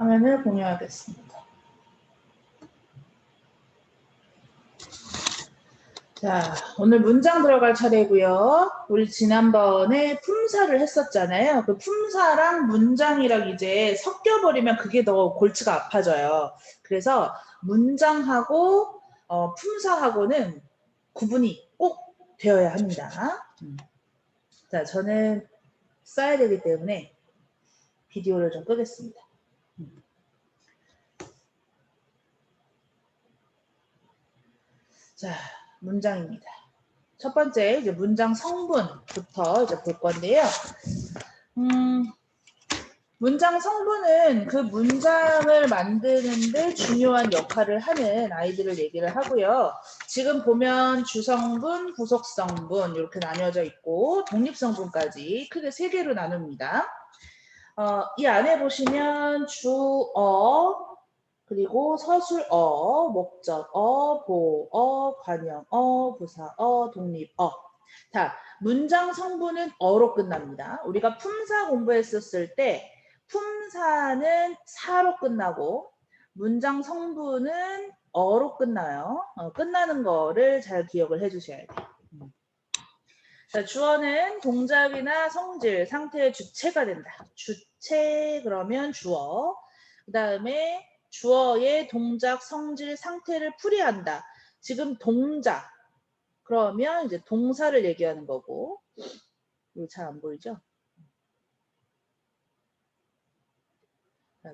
화면을 공유하겠습니다. 자, 오늘 문장 들어갈 차례고요. 우리 지난번에 품사를 했었잖아요. 그 품사랑 문장이랑 이제 섞여버리면 그게 더 골치가 아파져요. 그래서 문장하고 품사하고는 구분이 꼭 되어야 합니다. 자, 저는 써야 되기 때문에 비디오를 좀 끄겠습니다. 자, 문장입니다. 첫 번째 이제 문장 성분부터 이제 볼 건데요. 문장 성분은 그 문장을 만드는데 중요한 역할을 하는 아이들을 얘기를 하고요. 지금 보면 주성분, 부속성분 이렇게 나뉘어져 있고 독립성분까지 크게 3개로 나눕니다. 이 안에 보시면 주어, 그리고 서술어, 목적어, 보어, 관형어, 부사어, 독립어. 자, 문장 성분은 어로 끝납니다. 우리가 품사 공부했었을 때 품사는 사로 끝나고 문장 성분은 어로 끝나요. 끝나는 거를 잘 기억을 해주셔야 돼요. 자, 주어는 동작이나 성질, 상태의 주체가 된다. 주체 그러면 주어. 그 다음에 주어의 동작, 성질, 상태를 풀이한다. 지금 동작. 그러면 이제 동사를 얘기하는 거고. 이거 잘 안 보이죠?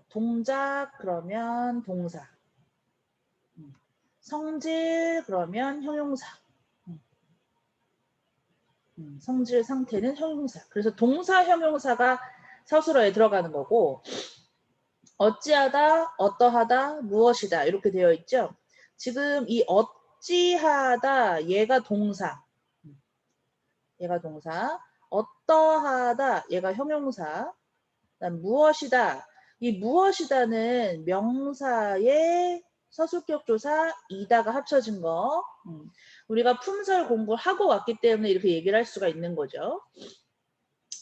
동작 그러면 동사. 성질 그러면 형용사. 성질 상태는 형용사. 그래서 동사 형용사가 서술어에 들어가는 거고 어찌하다, 어떠하다, 무엇이다 이렇게 되어 있죠. 지금 이 어찌하다 얘가 동사. 얘가 동사. 어떠하다 얘가 형용사. 그다음 무엇이다. 이 무엇이다는 명사의 서술격 조사 이다가 합쳐진 거. 우리가 품사를 공부하고 왔기 때문에 이렇게 얘기를 할 수가 있는 거죠.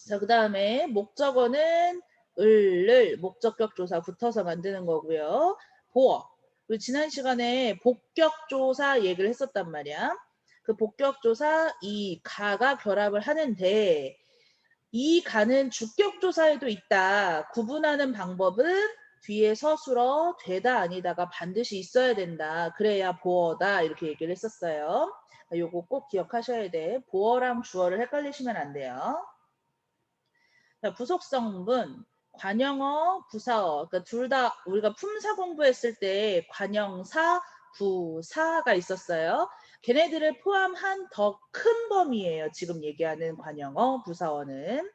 자, 그 다음에 목적어는 을을 목적격 조사 붙어서 만드는 거고요. 보어. 우리 지난 시간에 복격 조사 얘기를 했었단 말이야. 그 복격 조사 이 가가 결합을 하는데 이 가는 주격 조사에도 있다. 구분하는 방법은 뒤에 서술어 되다 아니다가 반드시 있어야 된다. 그래야 보어다 이렇게 얘기를 했었어요. 요거 꼭 기억하셔야 돼. 보어랑 주어를 헷갈리시면 안 돼요. 자, 부속성분, 관형어, 부사어. 그러니까 둘 다 우리가 품사 공부했을 때 관형사, 부사가 있었어요. 걔네들을 포함한 더 큰 범위예요. 지금 얘기하는 관형어, 부사어는.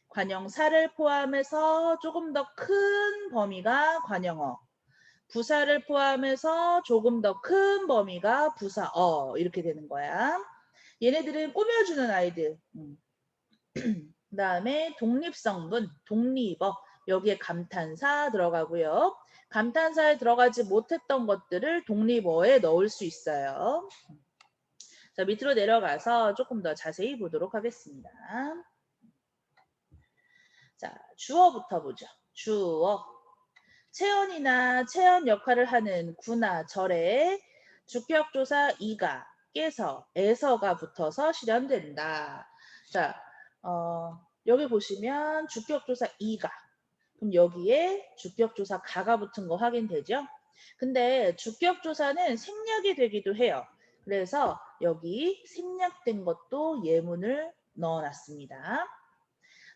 관형사를 포함해서 조금 더 큰 범위가 관형어. 부사를 포함해서 조금 더 큰 범위가 부사어. 이렇게 되는 거야. 얘네들은 꾸며주는 아이들. 그 다음에 독립성분, 독립어. 여기에 감탄사 들어가고요. 감탄사에 들어가지 못했던 것들을 독립어에 넣을 수 있어요. 자, 밑으로 내려가서 조금 더 자세히 보도록 하겠습니다. 자, 주어부터 보죠. 주어. 체언이나 체언 역할을 하는 구나 절에 주격조사 이가, 깨서, 에서가 붙어서 실현된다. 자, 여기 보시면 주격조사 이가. 그럼 여기에 주격조사 가가 붙은 거 확인되죠? 근데 주격조사는 생략이 되기도 해요. 그래서 여기 생략된 것도 예문을 넣어놨습니다.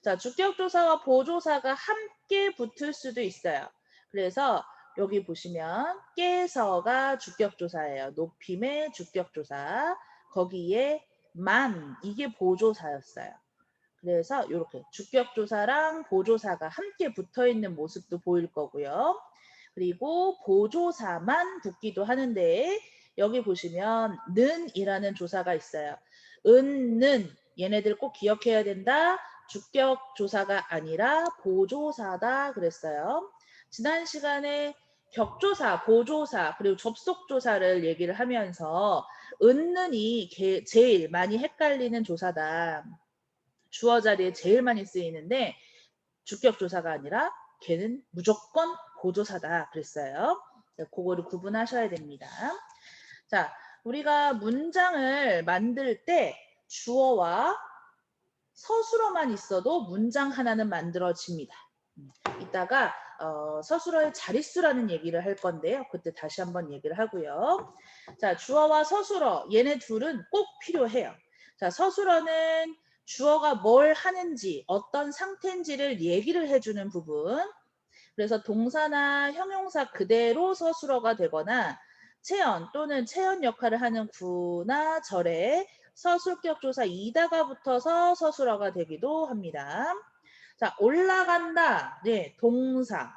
자, 주격조사와 보조사가 함께 붙을 수도 있어요. 그래서 여기 보시면 깨서가 주격조사예요. 높임의 주격조사. 거기에 만 이게 보조사였어요. 그래서 이렇게 주격조사랑 보조사가 함께 붙어있는 모습도 보일 거고요. 그리고 보조사만 붙기도 하는데 여기 보시면 는이라는 조사가 있어요. 은는 얘네들 꼭 기억해야 된다. 주격조사가 아니라 보조사다 그랬어요. 지난 시간에 격조사, 보조사, 그리고 접속조사를 얘기를 하면서 은는이 제일 많이 헷갈리는 조사다. 주어 자리에 제일 많이 쓰이는데 주격조사가 아니라 걔는 무조건 보조사다 그랬어요. 그거를 구분하셔야 됩니다. 자, 우리가 문장을 만들 때 주어와 서술어만 있어도 문장 하나는 만들어집니다. 이따가 서술어의 자릿수라는 얘기를 할 건데요. 그때 다시 한번 얘기를 하고요. 자, 주어와 서술어 얘네 둘은 꼭 필요해요. 자, 서술어는 주어가 뭘 하는지 어떤 상태인지를 얘기를 해주는 부분. 그래서 동사나 형용사 그대로 서술어가 되거나 체언 또는 체언 역할을 하는 구나 절에 서술격 조사 이다가 붙어서 서술어가 되기도 합니다. 자, 올라간다. 네, 동사.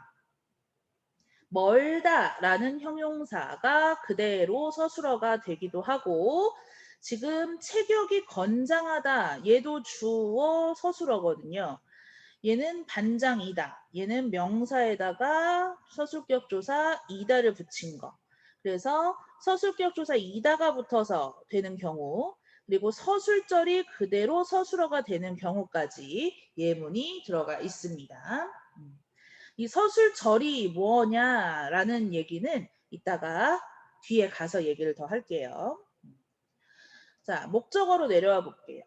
멀다 라는 형용사가 그대로 서술어가 되기도 하고 지금 체격이 건장하다. 얘도 주어 서술어거든요. 얘는 반장이다. 얘는 명사에다가 서술격 조사 이다를 붙인 거. 그래서 서술격 조사 이다가 붙어서 되는 경우 그리고 서술절이 그대로 서술어가 되는 경우까지 예문이 들어가 있습니다. 이 서술절이 뭐냐라는 얘기는 이따가 뒤에 가서 얘기를 더 할게요. 자, 목적어로 내려와 볼게요.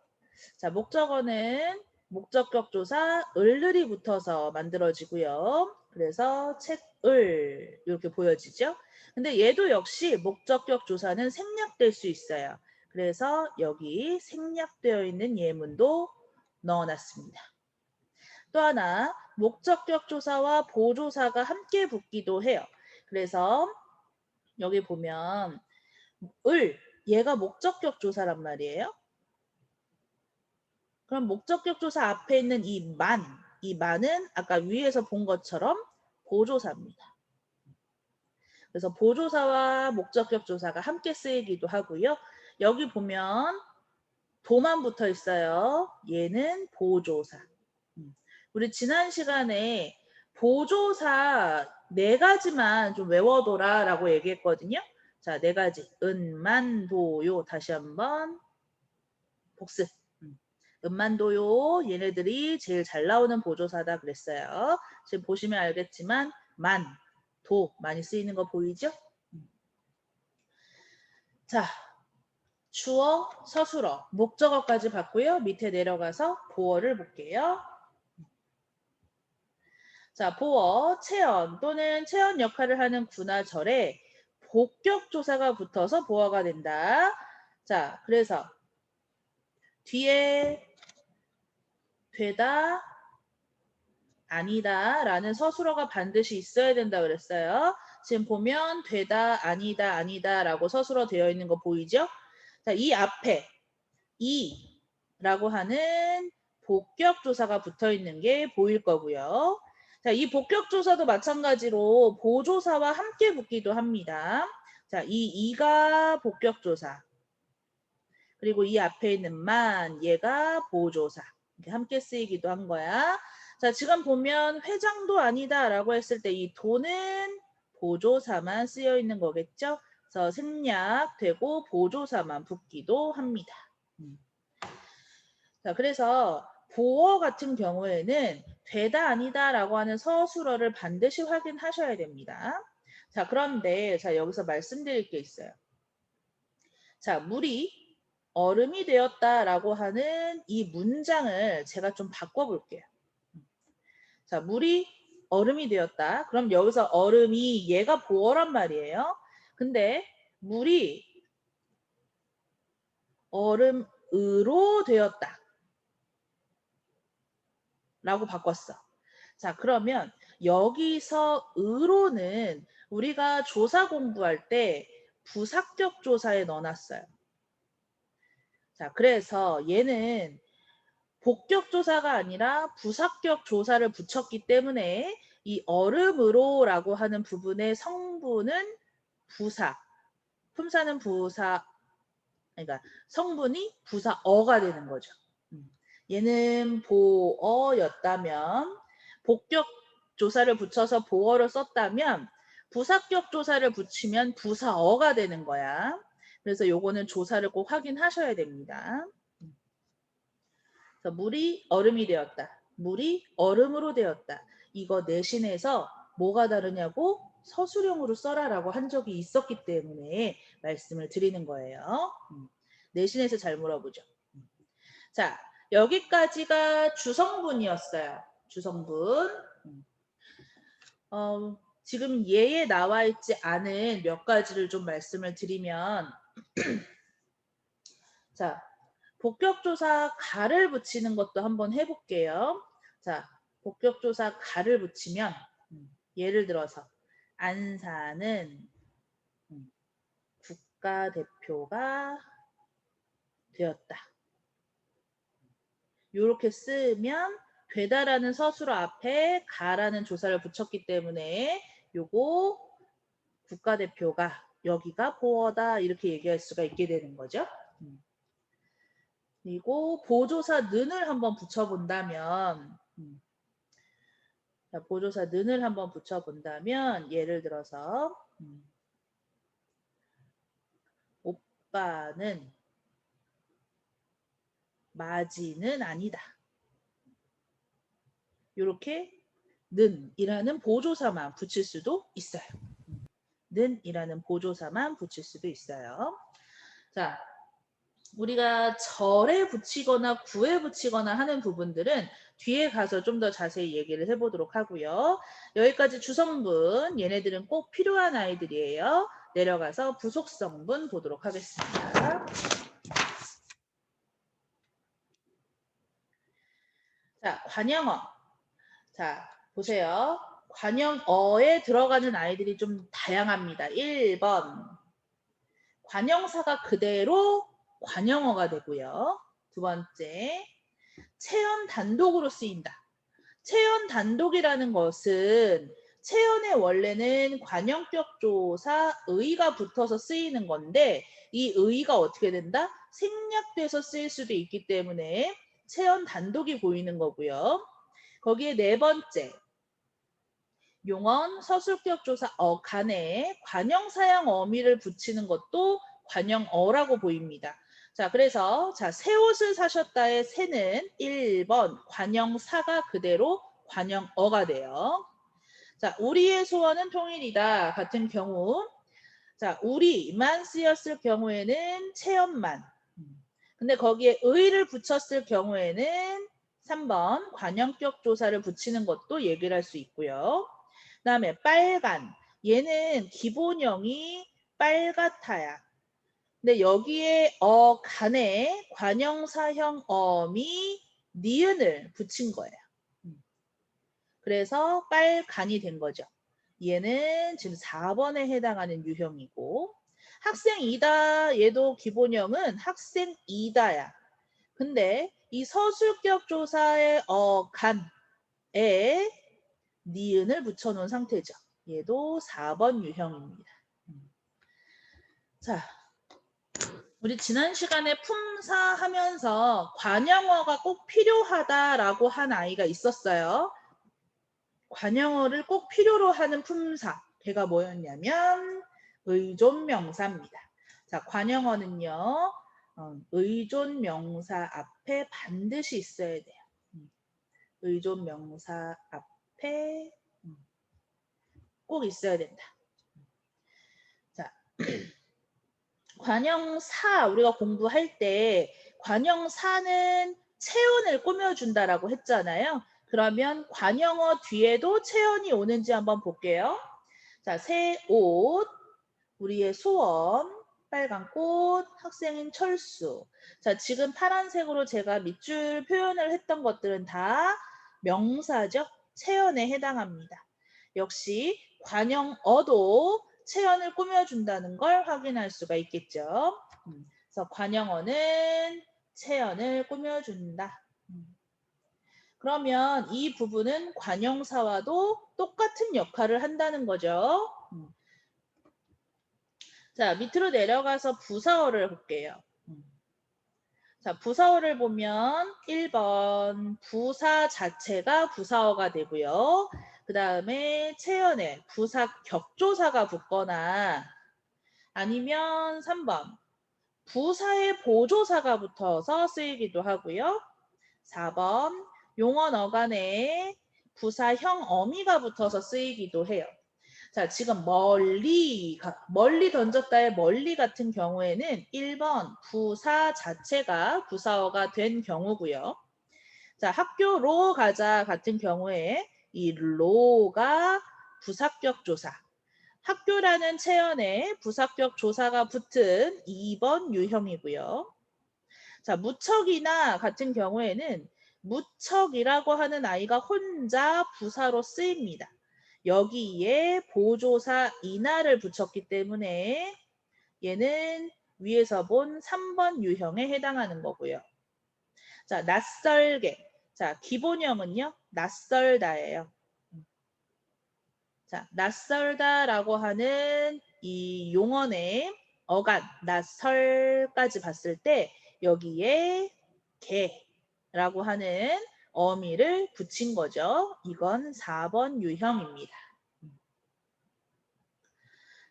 자, 목적어는 목적격 조사 을들이 붙어서 만들어지고요. 그래서 책을 이렇게 보여지죠. 근데 얘도 역시 목적격 조사는 생략될 수 있어요. 그래서 여기 생략되어 있는 예문도 넣어놨습니다. 또 하나 목적격 조사와 보조사가 함께 붙기도 해요. 그래서 여기 보면 얘가 목적격 조사란 말이에요. 그럼 목적격 조사 앞에 있는 이 만은 아까 위에서 본 것처럼 보조사입니다. 그래서 보조사와 목적격 조사가 함께 쓰이기도 하고요. 여기 보면 도만 붙어 있어요. 얘는 보조사. 우리 지난 시간에 보조사 4가지만 좀 외워둬라 라고 얘기했거든요. 자, 4가지. 은만도요. 다시 한번 복습. 은만도요. 얘네들이 제일 잘 나오는 보조사다 그랬어요. 지금 보시면 알겠지만 도 많이 쓰이는 거 보이죠? 자, 주어, 서술어, 목적어까지 봤고요. 밑에 내려가서 보어를 볼게요. 자, 보어, 체언 또는 체언 역할을 하는 구나 절에 복격 조사가 붙어서 보어가 된다. 자, 그래서 뒤에 되다, 아니다 라는 서술어가 반드시 있어야 된다 그랬어요. 지금 보면 되다, 아니다, 아니다 라고 서술어 되어 있는 거 보이죠? 자, 이 앞에 라고 하는 복격 조사가 붙어 있는 게 보일 거고요. 자, 이 복격 조사도 마찬가지로 보조사와 함께 붙기도 합니다. 자, 이가 복격 조사. 그리고 이 앞에 있는 얘가 보조사. 이렇게 함께 쓰이기도 한 거야. 자, 지금 보면 회장도 아니다 라고 했을 때 이 도는 보조사만 쓰여 있는 거겠죠? 그래서 생략되고 보조사만 붙기도 합니다. 자, 그래서 보어 같은 경우에는 되다 아니다 라고 하는 서술어를 반드시 확인하셔야 됩니다. 자, 그런데 자, 여기서 말씀드릴 게 있어요. 자, 물이 얼음이 되었다라고 하는 이 문장을 제가 좀 바꿔볼게요. 자, 물이 얼음이 되었다. 그럼 여기서 얼음이 얘가 보어란 말이에요. 근데 물이 얼음으로 되었다. 라고 바꿨어. 자, 그러면 여기서 으로는 우리가 조사 공부할 때 부사격 조사에 넣어놨어요. 자, 그래서 얘는 복격 조사가 아니라 부사격 조사를 붙였기 때문에 이 얼음으로라고 하는 부분의 성분은 부사, 품사는 부사, 그러니까 성분이 부사어가 되는 거죠. 얘는 보어였다면 복격 조사를 붙여서 보어를 썼다면 부사격 조사를 붙이면 부사어가 되는 거야. 그래서 요거는 조사를 꼭 확인하셔야 됩니다. 그래서 물이 얼음이 되었다. 물이 얼음으로 되었다. 이거 내신에서 뭐가 다르냐고 서술형으로 써라라고 한 적이 있었기 때문에 말씀을 드리는 거예요. 내신에서 잘 물어보죠. 자, 여기까지가 주성분이었어요. 주성분. 지금 예에 나와 있지 않은 몇 가지를 좀 말씀을 드리면 자, 복격조사 가를 붙이는 것도 한번 해볼게요. 자, 복격조사 가를 붙이면 예를 들어서 안사는 국가대표가 되었다. 이렇게 쓰면 되다라는 서술어 앞에 가라는 조사를 붙였기 때문에 요거 국가대표가 여기가 보어다 이렇게 얘기할 수가 있게 되는 거죠. 그리고 보조사 는을 한번 붙여본다면 자, 보조사 는을 한번 붙여본다면 예를 들어서 오빠는 마지는 아니다. 이렇게 는이라는 보조사만 붙일 수도 있어요. 는이라는 보조사만 붙일 수도 있어요. 자, 우리가 절에 붙이거나 구에 붙이거나 하는 부분들은 뒤에 가서 좀 더 자세히 얘기를 해보도록 하고요. 여기까지 주성분, 얘네들은 꼭 필요한 아이들이에요. 내려가서 부속성분 보도록 하겠습니다. 자, 관형어. 자, 보세요. 관형어에 들어가는 아이들이 좀 다양합니다. 1번. 관형사가 그대로 관형어가 되고요. 두 번째. 체언 단독으로 쓰인다. 체언 단독이라는 것은 체언의 원래는 관형격 조사 의가 붙어서 쓰이는 건데 이 의가 어떻게 된다? 생략돼서 쓰일 수도 있기 때문에 체언 단독이 보이는 거고요. 거기에 네 번째 용언 서술격 조사 간에 관형 사양 어미를 붙이는 것도 관형어라고 보입니다. 자, 그래서 자, 새 옷을 사셨다의 새는 1번 관형사가 그대로 관형어가 돼요. 자, 우리의 소원은 통일이다 같은 경우 자, 우리만 쓰였을 경우에는 체험만 근데 거기에 의를 붙였을 경우에는 3번 관형격 조사를 붙이는 것도 얘기를 할 수 있고요. 그 다음에 빨간 얘는 기본형이 빨갛다야. 근데 여기에 간에 관형사형 어미 니은을 붙인 거예요. 그래서 빨간이 된 거죠. 얘는 지금 4번에 해당하는 유형이고 학생이다 얘도 기본형은 학생이다야. 근데 이 서술격 조사의 간에 니은을 붙여놓은 상태죠. 얘도 4번 유형입니다. 자, 우리 지난 시간에 품사 하면서 관형어가 꼭 필요하다라고 한 아이가 있었어요. 관형어를 꼭 필요로 하는 품사. 걔가 뭐였냐면 의존명사입니다. 자, 관형어는요. 의존명사 앞에 반드시 있어야 돼요. 의존명사 앞에 꼭 있어야 된다. 자, 관형사 우리가 공부할 때 관형사는 체온을 꾸며준다라고 했잖아요. 그러면 관형어 뒤에도 체온이 오는지 한번 볼게요. 자, 새 옷, 우리의 소원, 빨간 꽃, 학생인 철수. 자, 지금 파란색으로 제가 밑줄 표현을 했던 것들은 다 명사죠. 체온에 해당합니다. 역시 관형어도 체온을 꾸며준다는 걸 확인할 수가 있겠죠. 그래서 관형어는 체온을 꾸며준다. 그러면 이 부분은 관형사와도 똑같은 역할을 한다는 거죠. 자, 밑으로 내려가서 부사어를 볼게요. 자, 부사어를 보면 1번 부사 자체가 부사어가 되고요. 그 다음에 체연에 부사 격조사가 붙거나 아니면 3번 부사의 보조사가 붙어서 쓰이기도 하고요. 4번 용언 어간에 부사형 어미가 붙어서 쓰이기도 해요. 자, 지금 멀리 던졌다의 멀리 같은 경우에는 1번 부사 자체가 부사어가 된 경우고요. 자, 학교로 가자 같은 경우에 이 로가 부사격 조사. 학교라는 체연에 부사격 조사가 붙은 2번 유형이고요. 자, 무척이나 같은 경우에는 무척이라고 하는 아이가 혼자 부사로 쓰입니다. 여기에 보조사 이나를 붙였기 때문에 얘는 위에서 본 3번 유형에 해당하는 거고요. 자, 낯설게. 자, 기본형은요, 낯설다예요. 자, 낯설다라고 하는 이 용언의 어간, 낯설까지 봤을 때 여기에 개라고 하는 어미를 붙인 거죠. 이건 4번 유형입니다.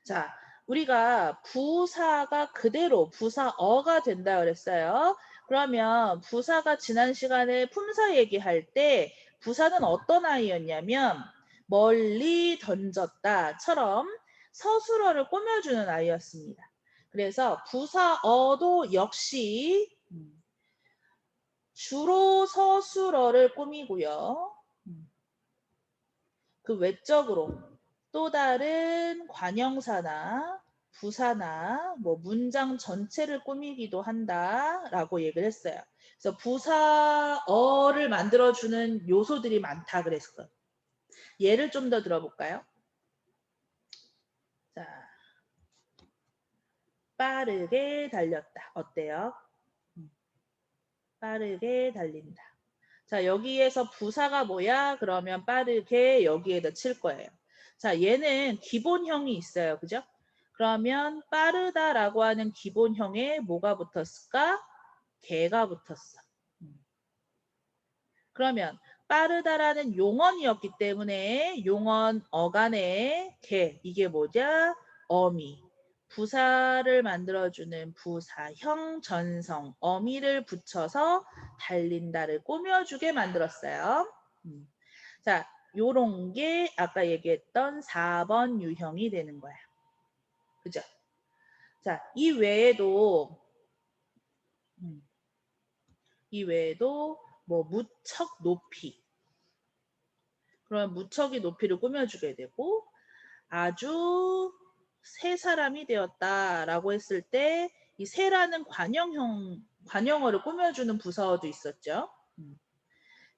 자, 우리가 부사가 그대로 부사어가 된다 그랬어요. 그러면 부사가 지난 시간에 품사 얘기할 때 부사는 어떤 아이였냐면 멀리 던졌다처럼 서술어를 꾸며주는 아이였습니다. 그래서 부사어도 역시 주로 서술어를 꾸미고요. 그 외적으로 또 다른 관형사나 부사나 뭐 문장 전체를 꾸미기도 한다라고 얘기를 했어요. 그래서 부사어를 만들어주는 요소들이 많다 그랬어요. 예를 좀 더 들어볼까요? 자, 빠르게 달렸다. 어때요? 빠르게 달린다. 자, 여기에서 부사가 뭐야? 그러면 빠르게 여기에다 칠 거예요. 자, 얘는 기본형이 있어요. 그죠? 그러면 빠르다라고 하는 기본형에 뭐가 붙었을까? 개가 붙었어. 그러면 빠르다라는 용언이었기 때문에 용언 어간에 개, 이게 뭐냐? 어미. 부사를 만들어주는 부사형 전성, 어미를 붙여서 달린다를 꾸며주게 만들었어요. 자, 요런 게 아까 얘기했던 4번 유형이 되는 거야. 그죠? 자, 이 외에도 뭐 무척 높이. 그러면 무척이 높이를 꾸며주게 되고 아주 새 사람이 되었다라고 했을 때 이 새라는 관형어를 꾸며주는 부사어도 있었죠.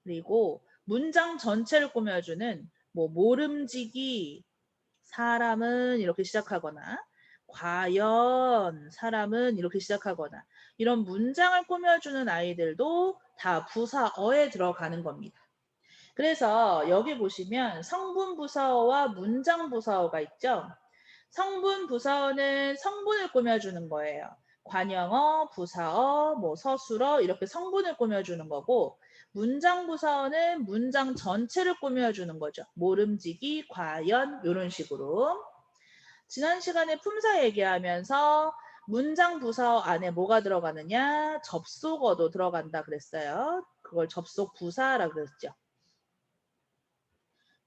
그리고 문장 전체를 꾸며주는 뭐 모름지기 사람은 이렇게 시작하거나 과연 사람은 이렇게 시작하거나 이런 문장을 꾸며주는 아이들도 다 부사어에 들어가는 겁니다. 그래서 여기 보시면 성분 부사어와 문장 부사어가 있죠. 성분 부사어는 성분을 꾸며주는 거예요. 관형어, 부사어, 뭐 서술어 이렇게 성분을 꾸며주는 거고 문장 부사어는 문장 전체를 꾸며주는 거죠. 모름지기, 과연 이런 식으로. 지난 시간에 품사 얘기하면서 문장 부사어 안에 뭐가 들어가느냐? 접속어도 들어간다 그랬어요. 그걸 접속 부사라 그랬죠.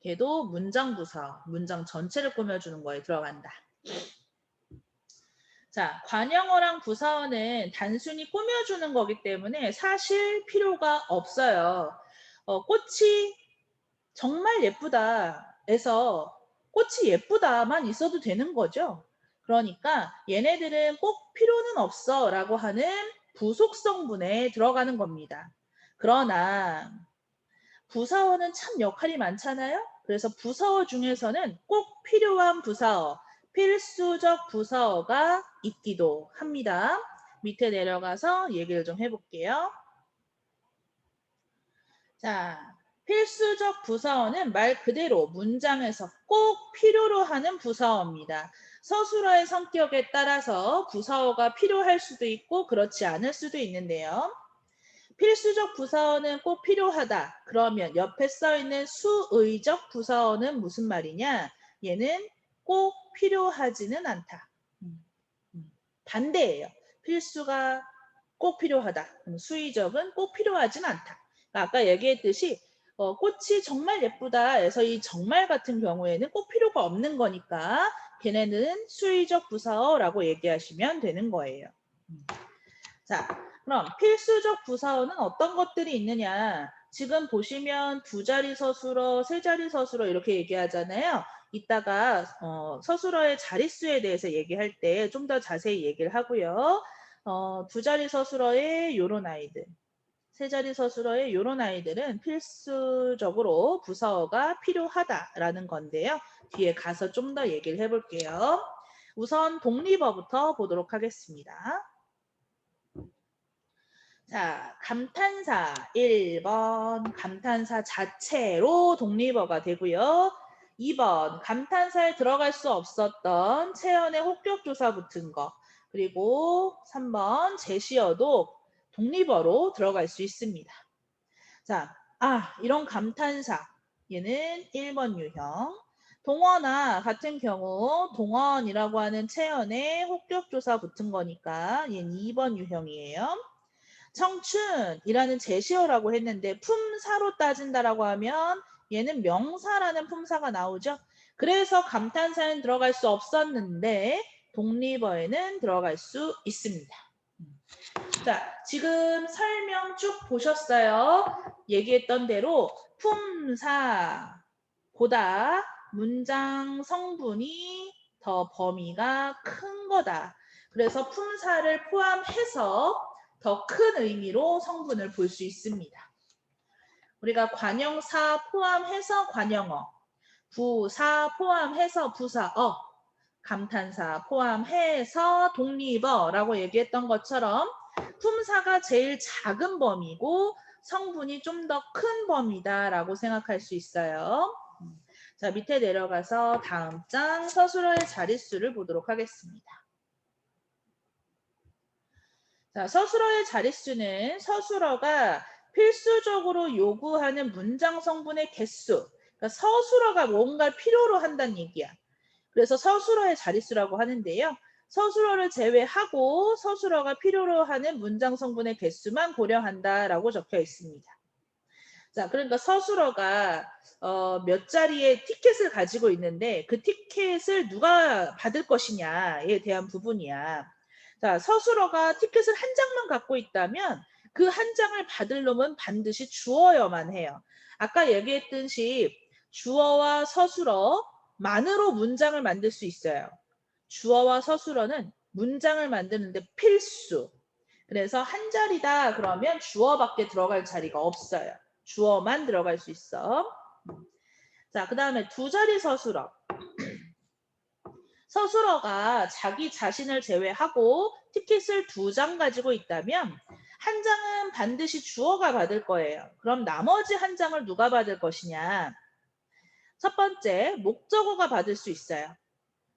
걔도 문장 부사, 문장 전체를 꾸며주는 거에 들어간다. 자, 관형어랑 부사어는 단순히 꾸며주는 거기 때문에 사실 필요가 없어요. 꽃이 정말 예쁘다 해서 꽃이 예쁘다만 있어도 되는 거죠. 그러니까 얘네들은 꼭 필요는 없어 라고 하는 부속성분에 들어가는 겁니다. 그러나 부사어는 참 역할이 많잖아요. 그래서 부사어 중에서는 꼭 필요한 부사어, 필수적 부사어가 있기도 합니다. 밑에 내려가서 얘기를 좀 해볼게요. 자, 필수적 부사어는 말 그대로 문장에서 꼭 필요로 하는 부사어입니다. 서술어의 성격에 따라서 부사어가 필요할 수도 있고 그렇지 않을 수도 있는데요. 필수적 부사어는 꼭 필요하다. 그러면 옆에 써있는 수의적 부사어는 무슨 말이냐? 얘는 꼭 필요하지는 않다. 반대예요. 필수가 꼭 필요하다. 수의적은 꼭 필요하진 않다. 아까 얘기했듯이 꽃이 정말 예쁘다 해서 이 정말 같은 경우에는 꼭 필요가 없는 거니까 걔네는 수의적 부사어라고 얘기하시면 되는 거예요. 자, 그럼 필수적 부사어는 어떤 것들이 있느냐? 지금 보시면 두 자리 서술어, 세 자리 서술어 이렇게 얘기하잖아요. 이따가 서술어의 자릿수에 대해서 얘기할 때 좀 더 자세히 얘기를 하고요. 두 자리 서술어의 요런 아이들, 세 자리 서술어의 요런 아이들은 필수적으로 부사어가 필요하다라는 건데요. 뒤에 가서 좀 더 얘기를 해볼게요. 우선 독립어부터 보도록 하겠습니다. 자, 감탄사 1번 감탄사 자체로 독립어가 되고요. 2번 감탄사에 들어갈 수 없었던 체언의 혹격조사 붙은 거. 그리고 3번 제시어도 독립어로 들어갈 수 있습니다. 자, 이런 감탄사 얘는 1번 유형. 동원아 같은 경우 동원이라고 하는 체언에 혹격조사 붙은 거니까 얘는 2번 유형이에요. 청춘이라는 제시어라고 했는데 품사로 따진다라고 하면 얘는 명사라는 품사가 나오죠. 그래서 감탄사에는 들어갈 수 없었는데 독립어에는 들어갈 수 있습니다. 자, 지금 설명 쭉 보셨어요. 얘기했던 대로 품사보다 문장 성분이 더 범위가 큰 거다. 그래서 품사를 포함해서 더 큰 의미로 성분을 볼 수 있습니다. 우리가 관형사 포함해서 관형어, 부사 포함해서 부사어, 감탄사 포함해서 독립어라고 얘기했던 것처럼 품사가 제일 작은 범위고 성분이 좀 더 큰 범위다라고 생각할 수 있어요. 자, 밑에 내려가서 다음 장 서술어의 자릿수를 보도록 하겠습니다. 자, 서술어의 자릿수는 서술어가 필수적으로 요구하는 문장 성분의 개수, 그러니까 서술어가 뭔가를 필요로 한다는 얘기야. 그래서 서술어의 자릿수라고 하는데요. 서술어를 제외하고 서술어가 필요로 하는 문장 성분의 개수만 고려한다라고 적혀 있습니다. 자, 그러니까 서술어가 몇 자리의 티켓을 가지고 있는데 그 티켓을 누가 받을 것이냐에 대한 부분이야. 자, 서술어가 티켓을 한 장만 갖고 있다면 그 한 장을 받을 놈은 반드시 주어야만 해요. 아까 얘기했듯이 주어와 서술어만으로 문장을 만들 수 있어요. 주어와 서술어는 문장을 만드는데 필수. 그래서 한 자리다 그러면 주어밖에 들어갈 자리가 없어요. 주어만 들어갈 수 있어. 자, 그 다음에 두 자리 서술어. 서술어가 자기 자신을 제외하고 티켓을 2장 가지고 있다면 한 장은 반드시 주어가 받을 거예요. 그럼 나머지 한 장을 누가 받을 것이냐? 첫 번째, 목적어가 받을 수 있어요.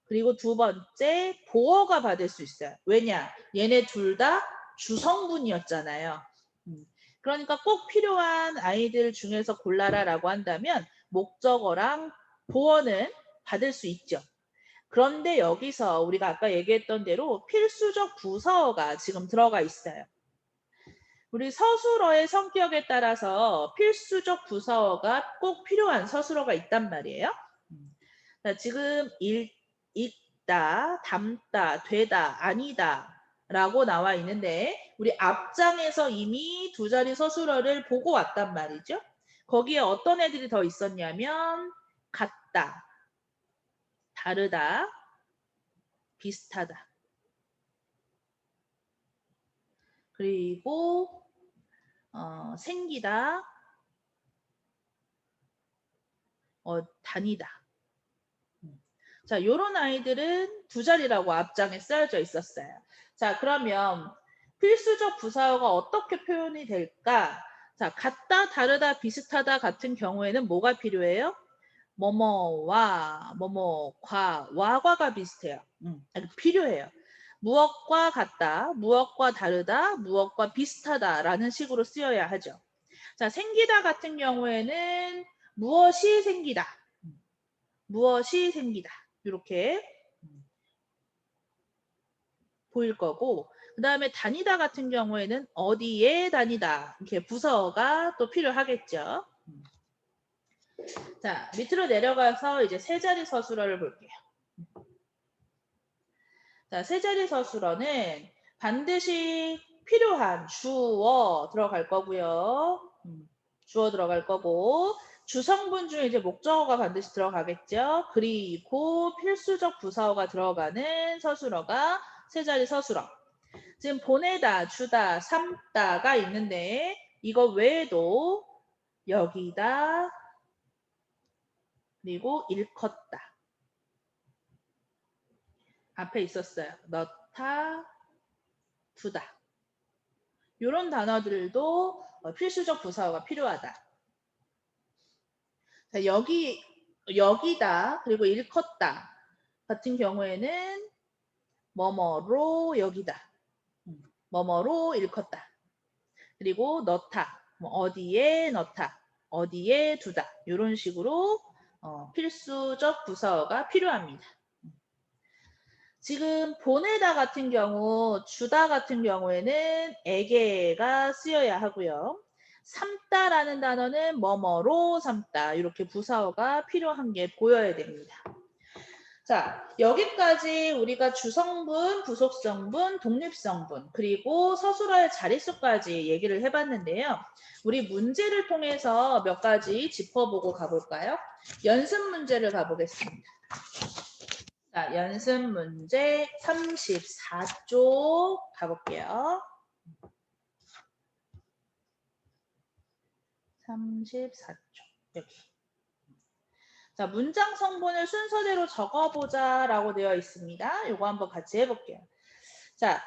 그리고 두 번째, 보어가 받을 수 있어요. 왜냐? 얘네 둘 다 주성분이었잖아요. 그러니까 꼭 필요한 아이들 중에서 골라라라고 한다면 목적어랑 보어는 받을 수 있죠. 그런데 여기서 우리가 아까 얘기했던 대로 필수적 부사어가 지금 들어가 있어요. 우리 서술어의 성격에 따라서 필수적 부사어가 꼭 필요한 서술어가 있단 말이에요. 자, 지금 읽다, 담다, 되다, 아니다 라고 나와 있는데 우리 앞장에서 이미 두 자리 서술어를 보고 왔단 말이죠. 거기에 어떤 애들이 더 있었냐면 같다, 다르다, 비슷하다. 그리고 생기다, 다니다. 자, 요런 아이들은 두 자리라고 앞장에 쓰여져 있었어요. 자, 그러면 필수적 부사어가 어떻게 표현이 될까? 자, 같다, 다르다, 비슷하다 같은 경우에는 뭐가 필요해요? 뭐뭐와, 뭐뭐과, 와과가 비슷해요. 필요해요. 무엇과 같다, 무엇과 다르다, 무엇과 비슷하다라는 식으로 쓰여야 하죠. 자, 생기다 같은 경우에는 무엇이 생기다, 무엇이 생기다 이렇게 보일 거고 그 다음에 다니다 같은 경우에는 어디에 다니다 이렇게 부사어가 또 필요하겠죠. 자, 밑으로 내려가서 이제 세 자리 서술어를 볼게요. 자, 세 자리 서술어는 반드시 필요한 주어 들어갈 거고요. 주어 들어갈 거고 주성분 중에 이제 목적어가 반드시 들어가겠죠. 그리고 필수적 부사어가 들어가는 서술어가 세 자리 서술어. 지금 보내다, 주다, 삼다가 있는데 이거 외에도 여기다 그리고 일컫다 앞에 있었어요. 넣다, 두다. 이런 단어들도 필수적 부사어가 필요하다. 자, 여기다 그리고 일컫다 같은 경우에는 뭐뭐로 여기다, 뭐뭐로 일컫다. 그리고 넣다, 뭐 어디에 넣다, 어디에 두다 이런 식으로 필수적 부사어가 필요합니다. 지금 보내다 같은 경우, 주다 같은 경우에는 에게가 쓰여야 하고요. 삼다라는 단어는 뭐뭐로 삼다 이렇게 부사어가 필요한 게 보여야 됩니다. 자, 여기까지 우리가 주성분, 부속성분, 독립성분, 그리고 서술어의 자릿수까지 얘기를 해봤는데요. 우리 문제를 통해서 몇 가지 짚어보고 가볼까요? 연습 문제를 가보겠습니다. 자, 연습 문제 34쪽 가볼게요. 34쪽 여기. 자, 문장 성분을 순서대로 적어보자 라고 되어 있습니다. 이거 한번 같이 해볼게요. 자,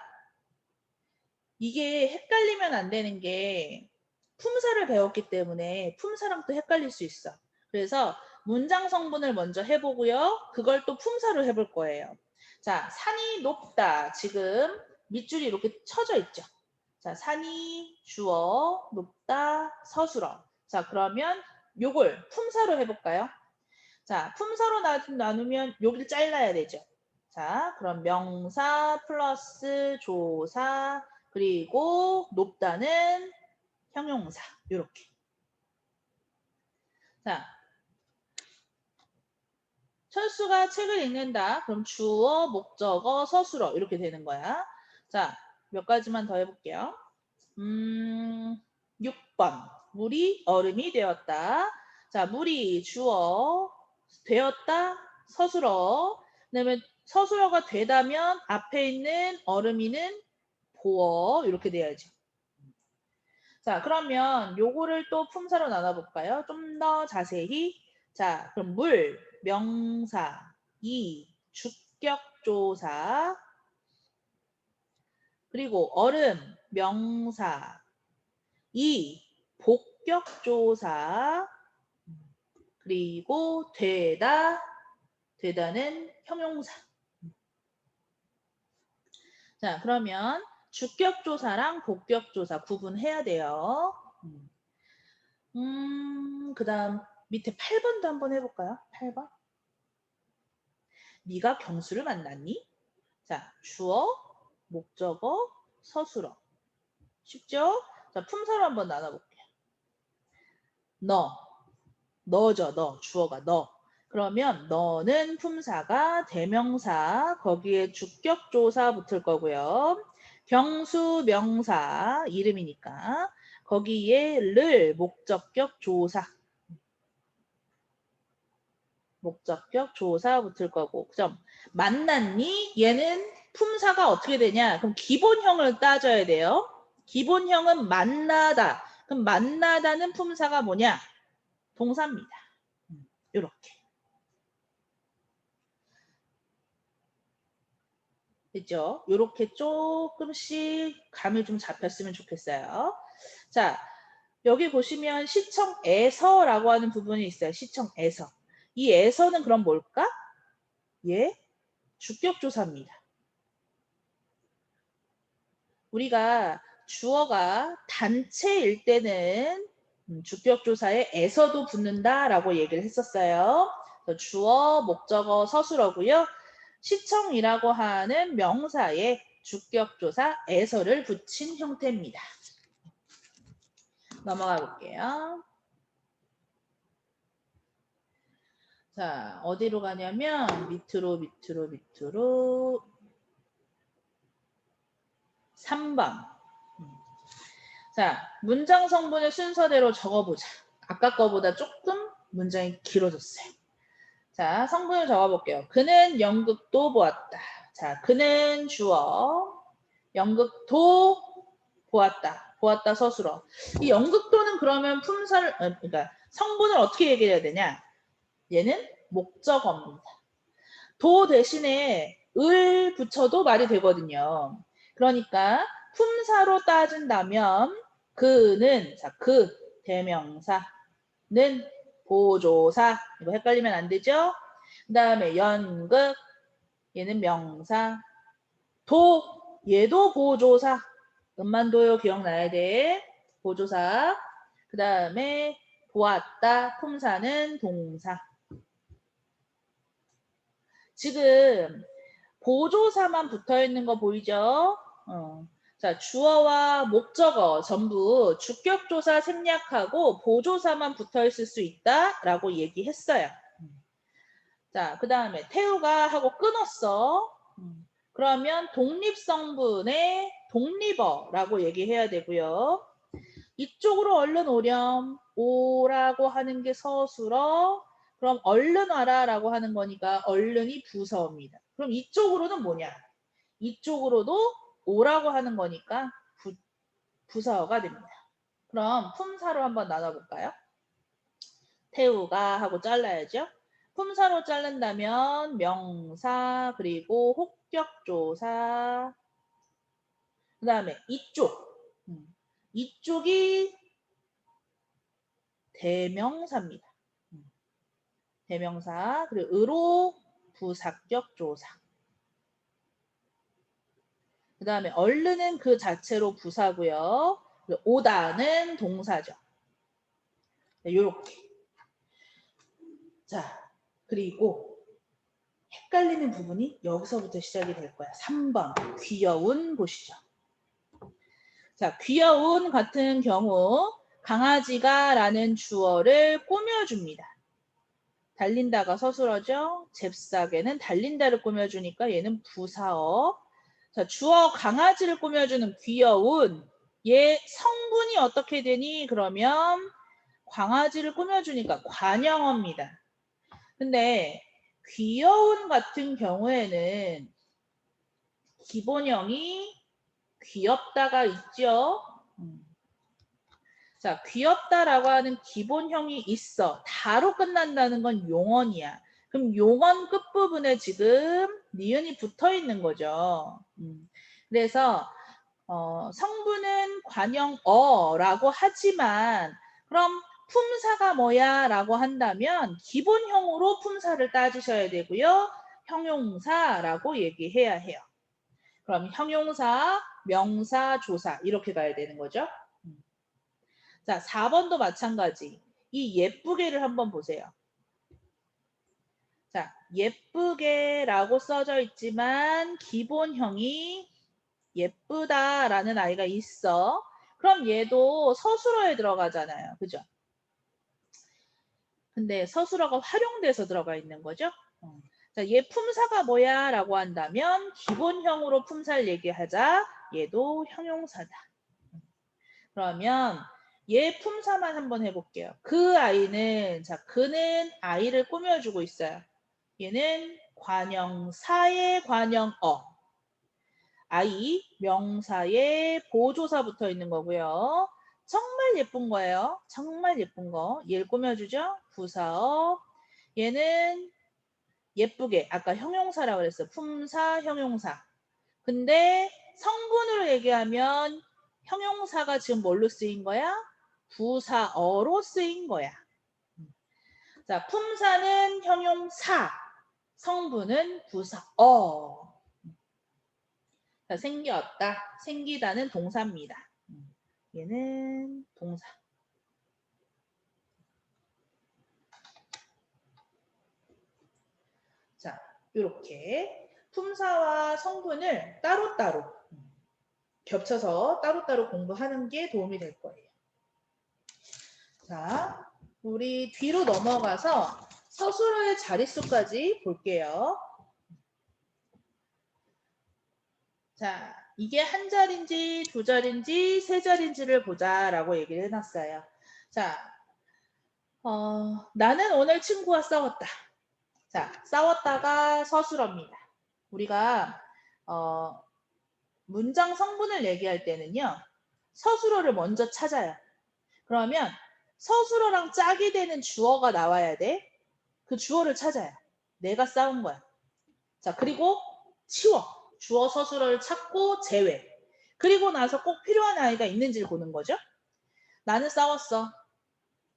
이게 헷갈리면 안 되는 게 품사를 배웠기 때문에 품사랑 또 헷갈릴 수 있어. 그래서 문장 성분을 먼저 해보고요. 그걸 또 품사로 해볼 거예요. 자, 산이 높다. 지금 밑줄이 이렇게 쳐져 있죠. 자, 산이 주어, 높다, 서술어. 자, 그러면 요걸 품사로 해볼까요? 자, 품사로 나누면 여기를 잘라야 되죠. 자, 그럼 명사 플러스 조사 그리고 높다는 형용사 이렇게. 자, 철수가 책을 읽는다. 그럼 주어, 목적어, 서술어 이렇게 되는 거야. 자, 몇 가지만 더 해볼게요. 6번. 물이 얼음이 되었다. 자, 물이 주어, 되었다, 서술어. 그다음에 서술어가 되다면 앞에 있는 얼음이는 보어. 이렇게 돼야죠. 자, 그러면 요거를 또 품사로 나눠볼까요? 좀 더 자세히. 자, 그럼 물, 명사, 주격조사, 그리고 얼음, 명사, 복격조사, 그리고 되다는 형용사. 자, 그러면 주격조사랑 복격조사 구분해야 돼요. 그 다음 밑에 8번도 한번 해볼까요? 8번. 네가 경수를 만났니? 자, 주어, 목적어, 서술어. 쉽죠? 자, 품사로 한번 나눠볼게요. 너죠, 너. 주어가 너. 그러면 너는 품사가 대명사, 거기에 주격조사 붙을 거고요. 경수 명사, 이름이니까 거기에 를 목적격 조사. 목적격 조사 붙을 거고. 그럼 만났니? 얘는 품사가 어떻게 되냐? 그럼 기본형을 따져야 돼요. 기본형은 만나다. 그럼 만나다는 품사가 뭐냐? 동사입니다. 이렇게. 그죠? 이렇게 조금씩 감이 좀 잡혔으면 좋겠어요. 자, 여기 보시면 시청에서라고 하는 부분이 있어요. 시청에서. 이 에서는 그럼 뭘까? 예, 주격조사입니다. 우리가 주어가 단체일 때는 주격조사에 에서도 붙는다라고 얘기를 했었어요. 주어, 목적어, 서술어고요. 시청이라고 하는 명사에 주격조사에서를 붙인 형태입니다. 넘어가 볼게요. 자, 어디로 가냐면 밑으로 3번. 자, 문장 성분을 순서대로 적어보자. 아까 거보다 조금 문장이 길어졌어요. 자, 성분을 적어볼게요. 그는 연극도 보았다. 자, 그는 주어, 연극도 보았다. 보았다 서술어. 이 연극도는 그러면 품사를, 그러니까 성분을 어떻게 얘기해야 되냐? 얘는 목적어입니다. 도 대신에 을 붙여도 말이 되거든요. 그러니까 품사로 따진다면 그는, 자, 그 대명사는 보조사. 이거 헷갈리면 안 되죠? 그 다음에 연극, 얘는 명사. 도, 얘도 보조사. 음만도요 기억나야 돼. 보조사. 그 다음에 보았다, 품사는 동사. 지금 보조사만 붙어있는 거 보이죠? 자, 주어와 목적어 전부 주격조사 생략하고 보조사만 붙어있을 수 있다라고 얘기했어요. 자, 그 다음에 태우가 하고 끊었어. 그러면 독립성분의 독립어라고 얘기해야 되고요. 이쪽으로 얼른 오렴. 오라고 하는 게 서술어. 그럼 얼른 와라라고 하는 거니까 얼른이 부서입니다. 그럼 이쪽으로는 뭐냐? 이쪽으로도 오라고 하는 거니까 부서가 됩니다. 그럼 품사로 한번 나눠볼까요? 태우가 하고 잘라야죠. 품사로 자른다면 명사 그리고 혹격조사 그 다음에 이쪽이 대명사입니다. 대명사 그리고 의로 부사격조사 그 다음에 얼른은 그 자체로 부사고요. 오다는 동사죠. 네, 요렇게. 자, 그리고 헷갈리는 부분이 여기서부터 시작이 될 거야. 3번 귀여운 보시죠. 자, 귀여운 같은 경우 강아지가 라는 주어를 꾸며줍니다. 달린다가 서술어죠. 잽싸게는 달린다를 꾸며주니까 얘는 부사어. 자, 주어 강아지를 꾸며주는 귀여운 얘 성분이 어떻게 되니? 그러면 강아지를 꾸며주니까 관형어입니다. 근데 귀여운 같은 경우에는 기본형이 귀엽다가 있죠. 자, 귀엽다라고 하는 기본형이 있어. 다로 끝난다는 건 용언이야. 그럼 용언 끝부분에 지금 니은이 붙어 있는 거죠. 그래서 성분은 관형어라고 하지만 그럼 품사가 뭐야? 라고 한다면 기본형으로 품사를 따지셔야 되고요. 형용사라고 얘기해야 해요. 그럼 형용사, 명사, 조사 이렇게 가야 되는 거죠. 자, 4번도 마찬가지. 이 예쁘게를 한번 보세요. 자, 예쁘게라고 써져 있지만 기본형이 예쁘다라는 아이가 있어. 그럼 얘도 서술어에 들어가잖아요. 그죠? 근데 서술어가 활용돼서 들어가 있는 거죠. 자, 얘 품사가 뭐야? 라고 한다면 기본형으로 품사를 얘기하자. 얘도 형용사다. 그러면 얘 품사만 한번 해볼게요. 그 아이는 자 그는 아이를 꾸며주고 있어요. 얘는 관형사의 관형어. 아이 명사의 보조사 붙어 있는 거고요. 정말 예쁜 거예요. 정말 예쁜 거. 얘를 꾸며주죠. 부사어. 얘는 예쁘게 아까 형용사라고 그랬어. 품사 형용사. 근데 성분으로 얘기하면 형용사가 지금 뭘로 쓰인 거야? 부사어로 쓰인 거야. 자, 품사는 형용사, 성분은 부사어. 자, 생겼다. 생기다는 동사입니다. 얘는 동사. 자, 이렇게 품사와 성분을 따로따로 겹쳐서 따로따로 공부하는 게 도움이 될 거예요. 자, 우리 뒤로 넘어가서 서술어의 자릿수까지 볼게요. 자, 이게 한 자리인지 두 자리인지 세 자리인지를 보자라고 얘기를 해놨어요. 자, 나는 오늘 친구와 싸웠다. 자, 싸웠다가 서술어입니다. 우리가 문장 성분을 얘기할 때는요. 서술어를 먼저 찾아요. 그러면 서술어랑 짝이 되는 주어가 나와야 돼. 그 주어를 찾아요. 내가 싸운 거야. 자, 그리고 치워. 주어 서술어를 찾고 제외. 그리고 나서 꼭 필요한 아이가 있는지를 보는 거죠. 나는 싸웠어.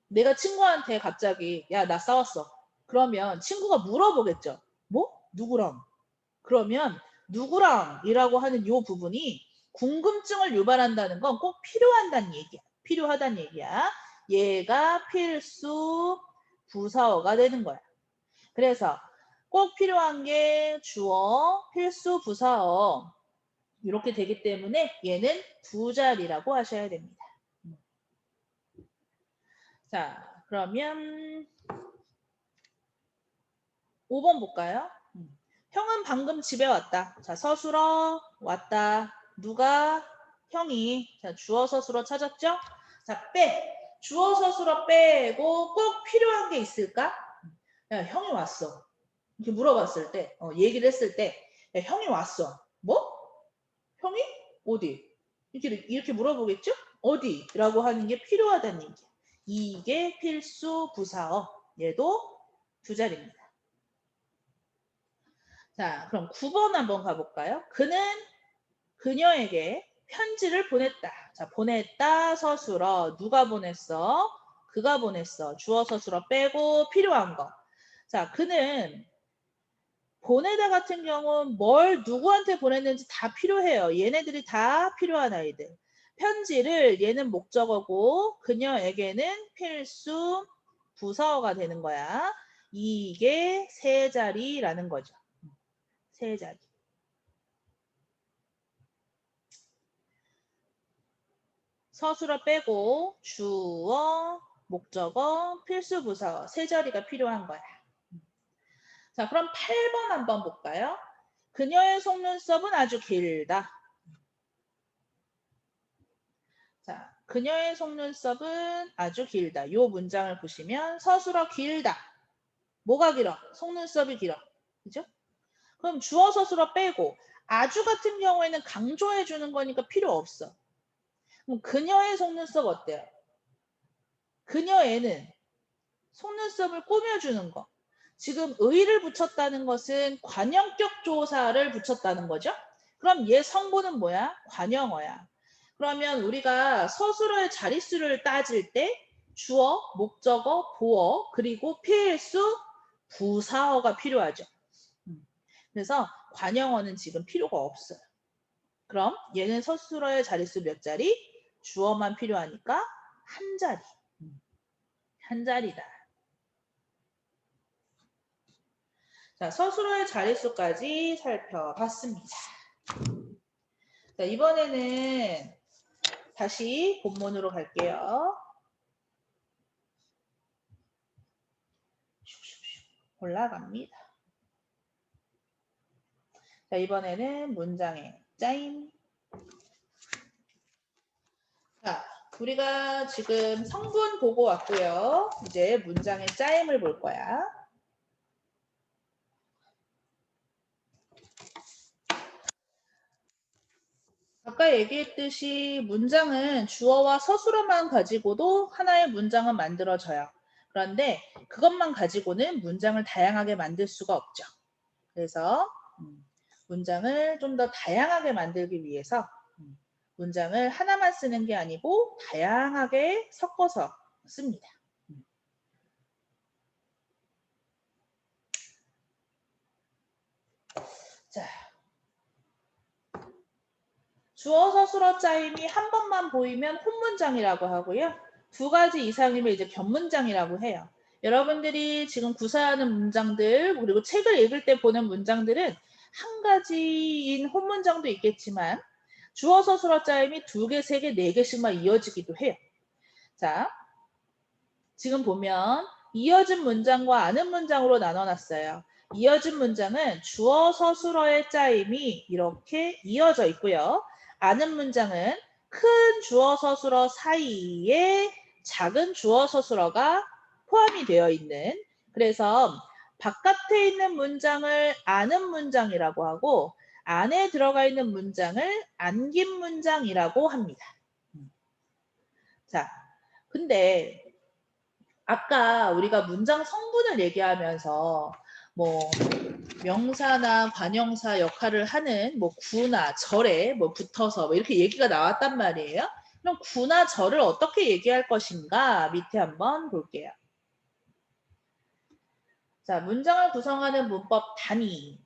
내가 친구한테 갑자기 야, 나 싸웠어. 그러면 친구가 물어보겠죠. 뭐? 누구랑? 그러면 누구랑 이라고 하는 이 부분이 궁금증을 유발한다는 건 꼭 필요하다는 얘기야. 필요하다는 얘기야. 얘가 필수 부사어가 되는 거야. 그래서 꼭 필요한 게 주어, 필수 부사어 이렇게 되기 때문에 얘는 두 자리라고 하셔야 됩니다. 자, 그러면 5번 볼까요? 형은 방금 집에 왔다. 자, 서술어 왔다. 누가? 형이. 자, 주어 서술어 찾았죠? 자, 빼. 주어 서술어 빼고 꼭 필요한 게 있을까? 야, 형이 왔어. 이렇게 물어봤을 때, 얘기를 했을 때, 야, 형이 왔어. 뭐? 형이? 어디? 이렇게 물어보겠죠? 어디? 라고 하는 게 필요하다는 얘기야. 이게 필수 부사어. 얘도 두 자리입니다. 자, 그럼 9번 한번 가볼까요? 그는 그녀에게 편지를 보냈다. 자, 보냈다 서술어. 누가 보냈어? 그가 보냈어. 주어 서술어 빼고 필요한 거. 자, 그는 보내다 같은 경우는 뭘 누구한테 보냈는지 다 필요해요. 얘네들이 다 필요한 아이들. 편지를 얘는 목적어고 그녀에게는 필수 부사어가 되는 거야. 이게 세 자리라는 거죠. 세 자리. 서술어 빼고 주어, 목적어, 필수 부사어 세 자리가 필요한 거야. 자, 그럼 8번 한번 볼까요? 그녀의 속눈썹은 아주 길다. 자, 그녀의 속눈썹은 아주 길다. 이 문장을 보시면 서술어 길다. 뭐가 길어? 속눈썹이 길어. 그죠? 그럼 주어 서술어 빼고 아주 같은 경우에는 강조해 주는 거니까 필요 없어. 그럼 그녀의 속눈썹 어때요? 그녀애는 속눈썹을 꾸며주는 거. 지금 의를 붙였다는 것은 관형격 조사를 붙였다는 거죠. 그럼 얘 성분은 뭐야? 관형어야. 그러면 우리가 서술어의 자릿수를 따질 때 주어, 목적어, 보어, 그리고 필수, 부사어가 필요하죠. 그래서 관형어는 지금 필요가 없어요. 그럼 얘는 서술어의 자릿수 몇 자리? 주어만 필요하니까 한 자리. 한 자리다. 자, 서술어의 자릿수까지 살펴봤습니다. 자, 이번에는 다시 본문으로 갈게요. 올라갑니다. 자, 이번에는 문장의 짜임. 자, 우리가 지금 성분 보고 왔고요. 이제 문장의 짜임을 볼 거야. 아까 얘기했듯이 문장은 주어와 서술어만 가지고도 하나의 문장은 만들어져요. 그런데 그것만 가지고는 문장을 다양하게 만들 수가 없죠. 그래서 문장을 좀 더 다양하게 만들기 위해서 문장을 하나만 쓰는 게 아니고 다양하게 섞어서 씁니다. 자, 주어 서술어 짜임이 한 번만 보이면 혼문장이라고 하고요. 두 가지 이상이면 이제 변문장이라고 해요. 여러분들이 지금 구사하는 문장들 그리고 책을 읽을 때 보는 문장들은 한 가지인 혼문장도 있겠지만 주어 서술어 짜임이 두 개, 세 개, 네 개씩만 이어지기도 해요. 자, 지금 보면 이어진 문장과 아는 문장으로 나눠놨어요. 이어진 문장은 주어 서술어의 짜임이 이렇게 이어져 있고요. 아는 문장은 큰 주어 서술어 사이에 작은 주어 서술어가 포함이 되어 있는, 그래서 바깥에 있는 문장을 아는 문장이라고 하고 안에 들어가 있는 문장을 안긴 문장이라고 합니다. 자, 근데 아까 우리가 문장 성분을 얘기하면서 뭐 명사나 관형사 역할을 하는 뭐 구나 절에 뭐 붙어서 뭐 이렇게 얘기가 나왔단 말이에요. 그럼 구나 절을 어떻게 얘기할 것인가 밑에 한번 볼게요. 자, 문장을 구성하는 문법 단위,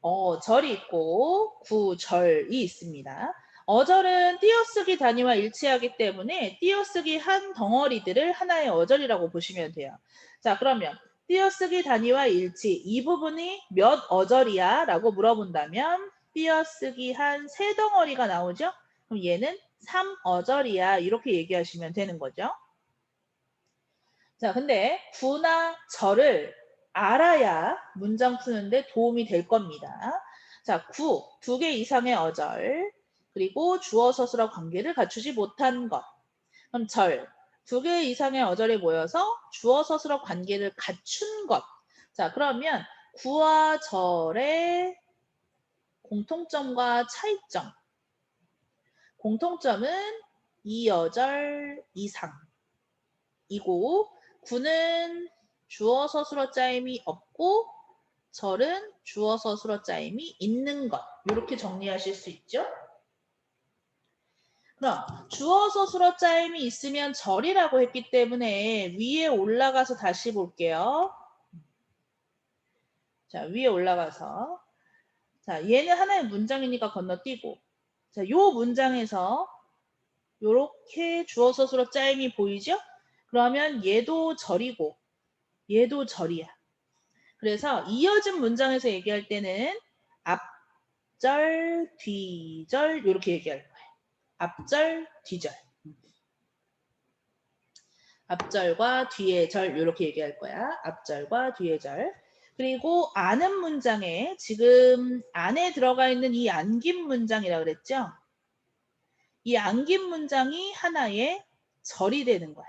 절이 있고 구절이 있습니다. 어절은 띄어쓰기 단위와 일치하기 때문에 띄어쓰기 한 덩어리들을 하나의 어절이라고 보시면 돼요. 자, 그러면 띄어쓰기 단위와 일치, 이 부분이 몇 어절이야? 라고 물어본다면 띄어쓰기 한 세 덩어리가 나오죠? 그럼 얘는 3어절이야. 이렇게 얘기하시면 되는 거죠. 자, 근데 구나 절을 알아야 문장 푸는데 도움이 될 겁니다. 자, 구, 두 개 이상의 어절, 그리고 주어 서술어 관계를 갖추지 못한 것. 그럼 절, 두 개 이상의 어절이 모여서 주어 서술어 관계를 갖춘 것. 자, 그러면 구와 절의 공통점과 차이점. 공통점은 2어절 이상이고 구는 주어 서술어 짜임이 없고 절은 주어 서술어 짜임이 있는 것. 이렇게 정리하실 수 있죠? 그럼 주어 서술어 짜임이 있으면 절이라고 했기 때문에 위에 올라가서 다시 볼게요. 자, 위에 올라가서 자, 얘는 하나의 문장이니까 건너뛰고 자, 요 문장에서 요렇게 주어 서술어 짜임이 보이죠? 그러면 얘도 절이고 얘도 절이야. 그래서 이어진 문장에서 얘기할 때는 앞절, 뒤절 이렇게 얘기할 거예요. 앞절, 뒤절. 앞절과 뒤의 절 이렇게 얘기할 거야. 앞절과 뒤의 절. 그리고 아는 문장에 지금 안에 들어가 있는 이 안긴 문장이라고 그랬죠? 이 안긴 문장이 하나의 절이 되는 거야.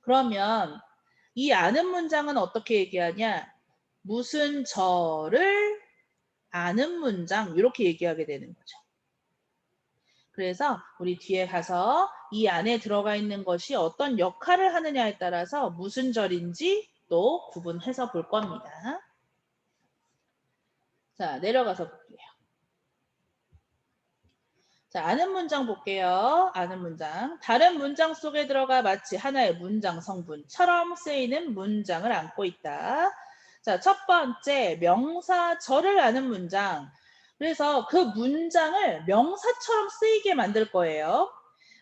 그러면 이 아는 문장은 어떻게 얘기하냐? 무슨 절을 아는 문장 이렇게 얘기하게 되는 거죠. 그래서 우리 뒤에 가서 이 안에 들어가 있는 것이 어떤 역할을 하느냐에 따라서 무슨 절인지 또 구분해서 볼 겁니다. 자, 내려가서 볼게요. 자, 아는 문장 볼게요. 아는 문장. 다른 문장 속에 들어가 마치 하나의 문장 성분처럼 쓰이는 문장을 안고 있다. 자, 첫 번째 명사 절을 아는 문장. 그래서 그 문장을 명사처럼 쓰이게 만들 거예요.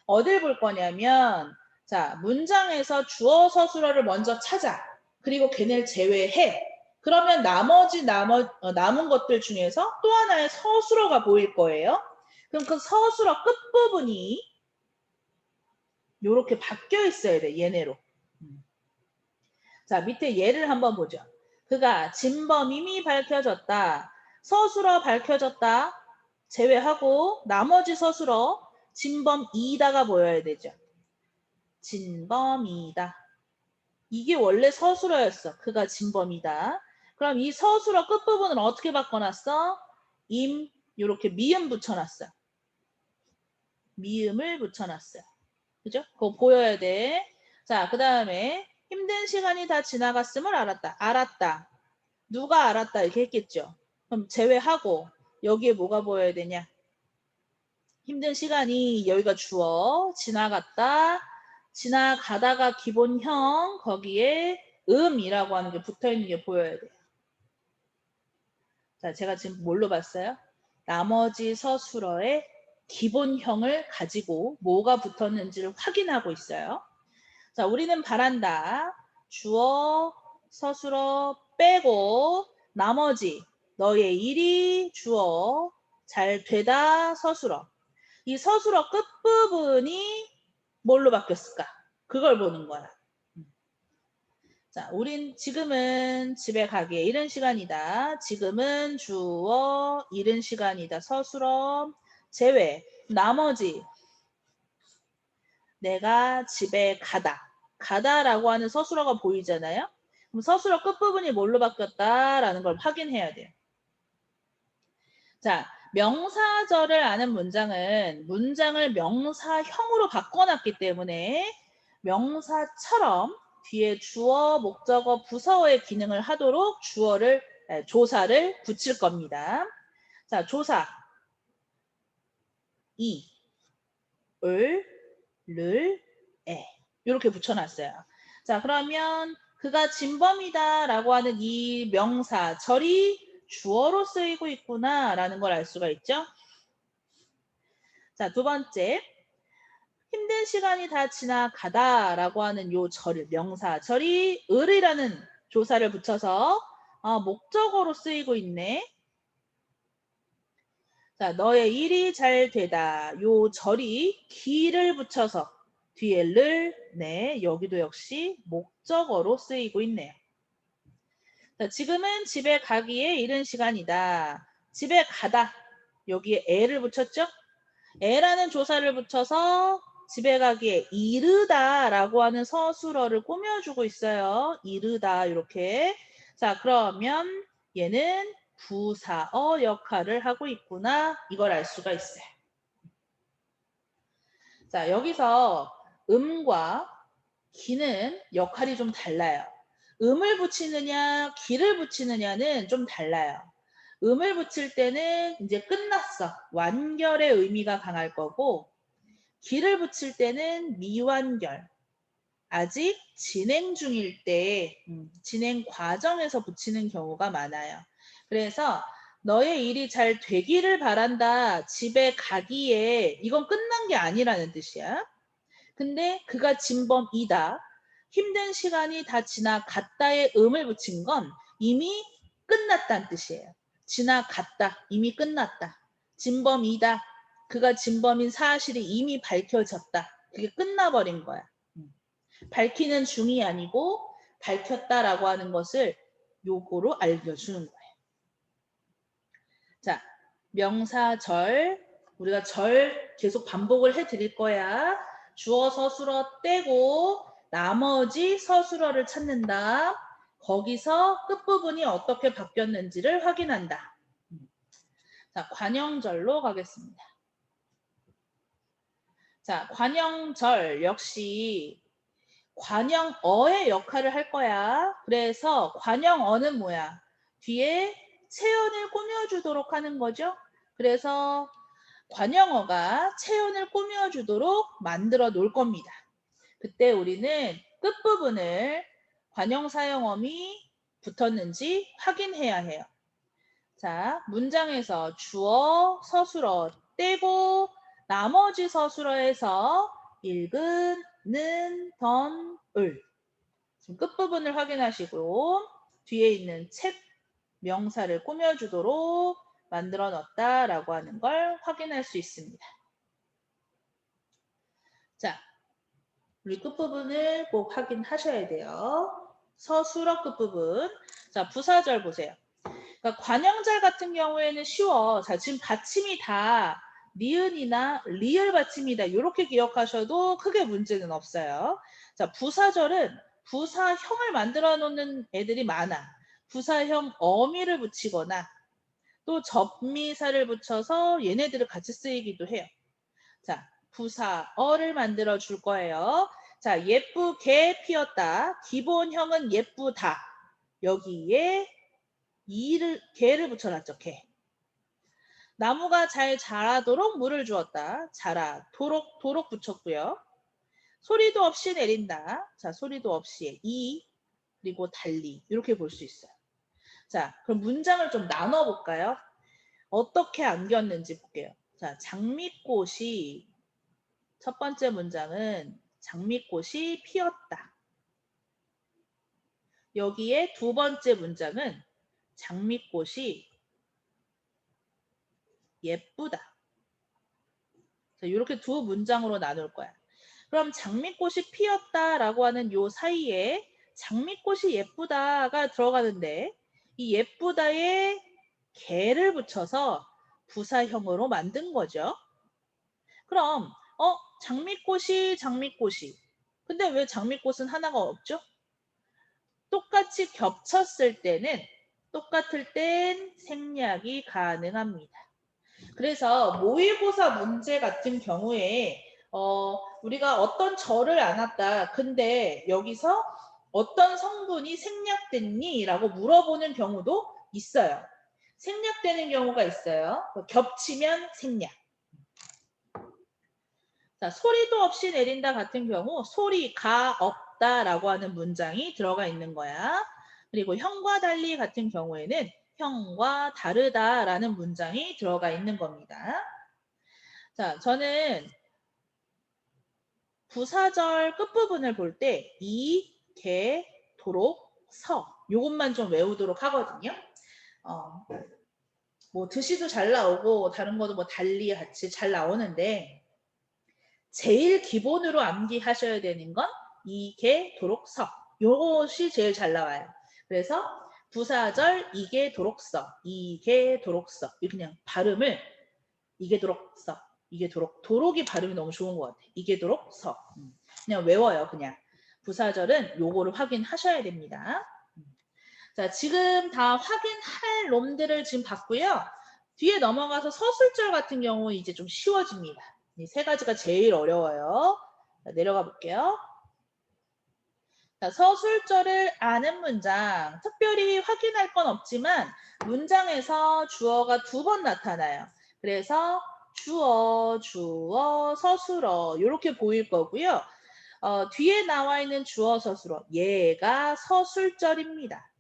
어딜 볼 거냐면 자, 문장에서 주어 서술어를 먼저 찾아. 그리고 걔네를 제외해. 그러면 남은 것들 중에서 또 하나의 서술어가 보일 거예요. 그럼 그 서술어 끝부분이 이렇게 바뀌어 있어야 돼. 얘네로. 자, 밑에 예를 한번 보죠. 그가 진범임이 밝혀졌다. 서술어 밝혀졌다. 제외하고 나머지 서술어 진범이다가 보여야 되죠. 진범이다. 이게 원래 서술어였어. 그가 진범이다. 그럼 이 서술어 끝부분을 어떻게 바꿔놨어? 이렇게 미음 붙여놨어. 미음을 붙여놨어요. 그죠? 그거 보여야 돼. 자, 그 다음에 힘든 시간이 다 지나갔음을 알았다. 알았다. 누가 알았다 이렇게 했겠죠. 그럼 제외하고 여기에 뭐가 보여야 되냐? 힘든 시간이 여기가 주어 지나갔다. 지나가다가 기본형 거기에 음이라고 하는 게 붙어있는 게 보여야 돼요. 자, 제가 지금 뭘로 봤어요? 나머지 서술어의 기본형을 가지고 뭐가 붙었는지를 확인하고 있어요. 자, 우리는 바란다. 주어, 서술어 빼고 나머지 너의 일이 주어, 잘 되다 서술어. 이 서술어 끝부분이 뭘로 바뀌었을까? 그걸 보는 거야. 자, 우린 지금은 집에 가기에 이른 시간이다. 지금은 주어 이른 시간이다. 서술어 제외. 나머지 내가 집에 가다. 가다라고 하는 서술어가 보이잖아요. 그럼 서술어 끝부분이 뭘로 바뀌었다라는 걸 확인해야 돼요. 자, 명사절을 아는 문장은 문장을 명사형으로 바꿔놨기 때문에 명사처럼 뒤에 주어, 목적어, 부사어의 기능을 하도록 조사를 붙일 겁니다. 자, 조사 이, 을, 를, 에 이렇게 붙여놨어요. 자, 그러면 그가 진범이다 라고 하는 이 명사 절이 주어로 쓰이고 있구나 라는 걸 알 수가 있죠. 자, 두 번째 힘든 시간이 다 지나가다 라고 하는 요 절을 명사 절이 을이라는 조사를 붙여서 목적어로 쓰이고 있네. 자, 너의 일이 잘 되다. 요 절이 기를 붙여서 뒤에 를, 네, 여기도 역시 목적어로 쓰이고 있네요. 자, 지금은 집에 가기에 이른 시간이다. 집에 가다. 여기에 에를 붙였죠? 에라는 조사를 붙여서 집에 가기에 이르다라고 하는 서술어를 꾸며주고 있어요. 이르다 이렇게. 자, 그러면 얘는 부사어 역할을 하고 있구나. 이걸 알 수가 있어요. 자, 여기서 음과 기는 역할이 좀 달라요. 음을 붙이느냐, 기를 붙이느냐는 좀 달라요. 음을 붙일 때는 이제 끝났어. 완결의 의미가 강할 거고, 기를 붙일 때는 미완결. 아직 진행 중일 때, 진행 과정에서 붙이는 경우가 많아요. 그래서 너의 일이 잘 되기를 바란다. 집에 가기에 이건 끝난 게 아니라는 뜻이야. 근데 그가 진범이다. 힘든 시간이 다 지나갔다에 음을 붙인 건 이미 끝났다는 뜻이에요. 지나갔다. 이미 끝났다. 진범이다. 그가 진범인 사실이 이미 밝혀졌다. 그게 끝나버린 거야. 밝히는 중이 아니고 밝혔다라고 하는 것을 요거로 알려주는 거예요. 자, 명사절. 우리가 절 계속 반복을 해드릴 거야. 주어 서술어 떼고 나머지 서술어를 찾는다. 거기서 끝부분이 어떻게 바뀌었는지를 확인한다. 자, 관형절로 가겠습니다. 자, 관형절 역시 관형어의 역할을 할 거야. 그래서 관형어는 뭐야? 뒤에 체언을 꾸며주도록 하는 거죠. 그래서 관형어가 체언을 꾸며주도록 만들어 놓을 겁니다. 그때 우리는 끝부분을 관형사용어미 붙었는지 확인해야 해요. 자, 문장에서 주어, 서술어 떼고 나머지 서술어에서 읽은, 는, 던, 을. 지금 끝부분을 확인하시고 뒤에 있는 책 명사를 꾸며주도록 만들어 놨다라고 하는 걸 확인할 수 있습니다. 자, 우리 끝부분을 꼭 확인하셔야 돼요. 서술어 끝부분. 자, 부사절 보세요. 그러니까 관형절 같은 경우에는 쉬워. 자, 지금 받침이 다 니은이나 리을 받침이다. 이렇게 기억하셔도 크게 문제는 없어요. 자, 부사절은 부사형을 만들어 놓는 애들이 많아. 부사형 어미를 붙이거나 또 접미사를 붙여서 얘네들을 같이 쓰이기도 해요. 자, 부사어를 만들어 줄 거예요. 자, 예쁘게 피었다. 기본형은 예쁘다. 여기에 개를 붙여놨죠. 개. 나무가 잘 자라도록 물을 주었다. 도록 붙였고요. 소리도 없이 내린다. 자, 소리도 없이 그리고 달리 이렇게 볼 수 있어요. 자, 그럼 문장을 좀 나눠볼까요? 어떻게 안겼는지 볼게요. 자, 장미꽃이 첫 번째 문장은 장미꽃이 피었다. 여기에 두 번째 문장은 장미꽃이 예쁘다. 자, 이렇게 두 문장으로 나눌 거야. 그럼 장미꽃이 피었다라고 하는 요 사이에 장미꽃이 예쁘다가 들어가는데 이 예쁘다에 개를 붙여서 부사형으로 만든 거죠. 그럼 장미꽃이 근데 왜 장미꽃은 하나가 없죠? 똑같이 겹쳤을 때는 똑같을 땐 생략이 가능합니다. 그래서 모의고사 문제 같은 경우에 우리가 어떤 절을 안 왔다. 근데 여기서 어떤 성분이 생략됐니? 라고 물어보는 경우도 있어요. 생략되는 경우가 있어요. 겹치면 생략. 자, 소리도 없이 내린다 같은 경우 소리가 없다라고 하는 문장이 들어가 있는 거야. 그리고 형과 달리 같은 경우에는 형과 다르다라는 문장이 들어가 있는 겁니다. 자, 저는 부사절 끝부분을 볼 때 이, 개, 도록, 서 요것만 좀 외우도록 하거든요. 뭐 드시도 잘 나오고 다른 것도 뭐 달리 같이 잘 나오는데 제일 기본으로 암기하셔야 되는 건 이, 개, 도록, 서 요것이 제일 잘 나와요. 그래서 부사절 이게 도록, 서 이게 도록, 서 그냥 발음을 이게 도록, 서 이게 도록이 발음이 너무 좋은 것 같아. 이게 도록, 서 그냥 외워요. 그냥 부사절은 요거를 확인하셔야 됩니다. 자, 지금 다 확인할 놈들을 지금 봤고요. 뒤에 넘어가서 서술절 같은 경우 이제 좀 쉬워집니다. 이 세 가지가 제일 어려워요. 자, 내려가 볼게요. 자, 서술절을 아는 문장, 특별히 확인할 건 없지만 문장에서 주어가 두 번 나타나요. 그래서 주어, 서술어 이렇게 보일 거고요. 뒤에 나와 있는 주어, 서술어 얘가 서술절입니다.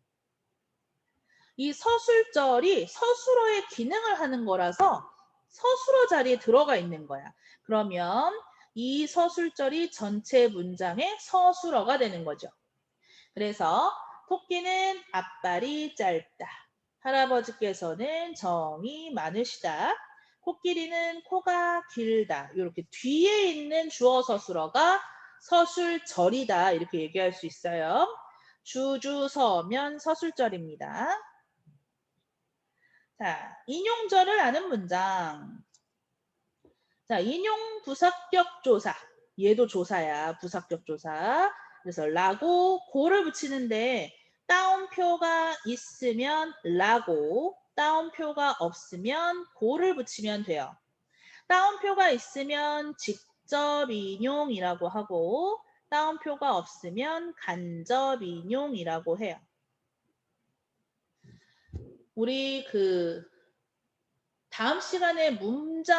이 서술절이 서술어의 기능을 하는 거라서 서술어 자리에 들어가 있는 거야. 그러면 이 서술절이 전체 문장의 서술어가 되는 거죠. 그래서 토끼는 앞발이 짧다. 할아버지께서는 정이 많으시다. 코끼리는 코가 길다. 이렇게 뒤에 있는 주어 서술어가 서술절이다. 이렇게 얘기할 수 있어요. 주주서면 서술절입니다. 자, 인용절을 아는 문장. 자, 인용 부사격 조사. 얘도 조사야. 부사격 조사. 그래서 라고 고를 붙이는데 따옴표가 있으면 라고, 따옴표가 없으면 고를 붙이면 돼요. 따옴표가 있으면 직접 인용이라고 하고 따옴표가 없으면 간접 인용이라고 해요. 우리 다음 시간에 문법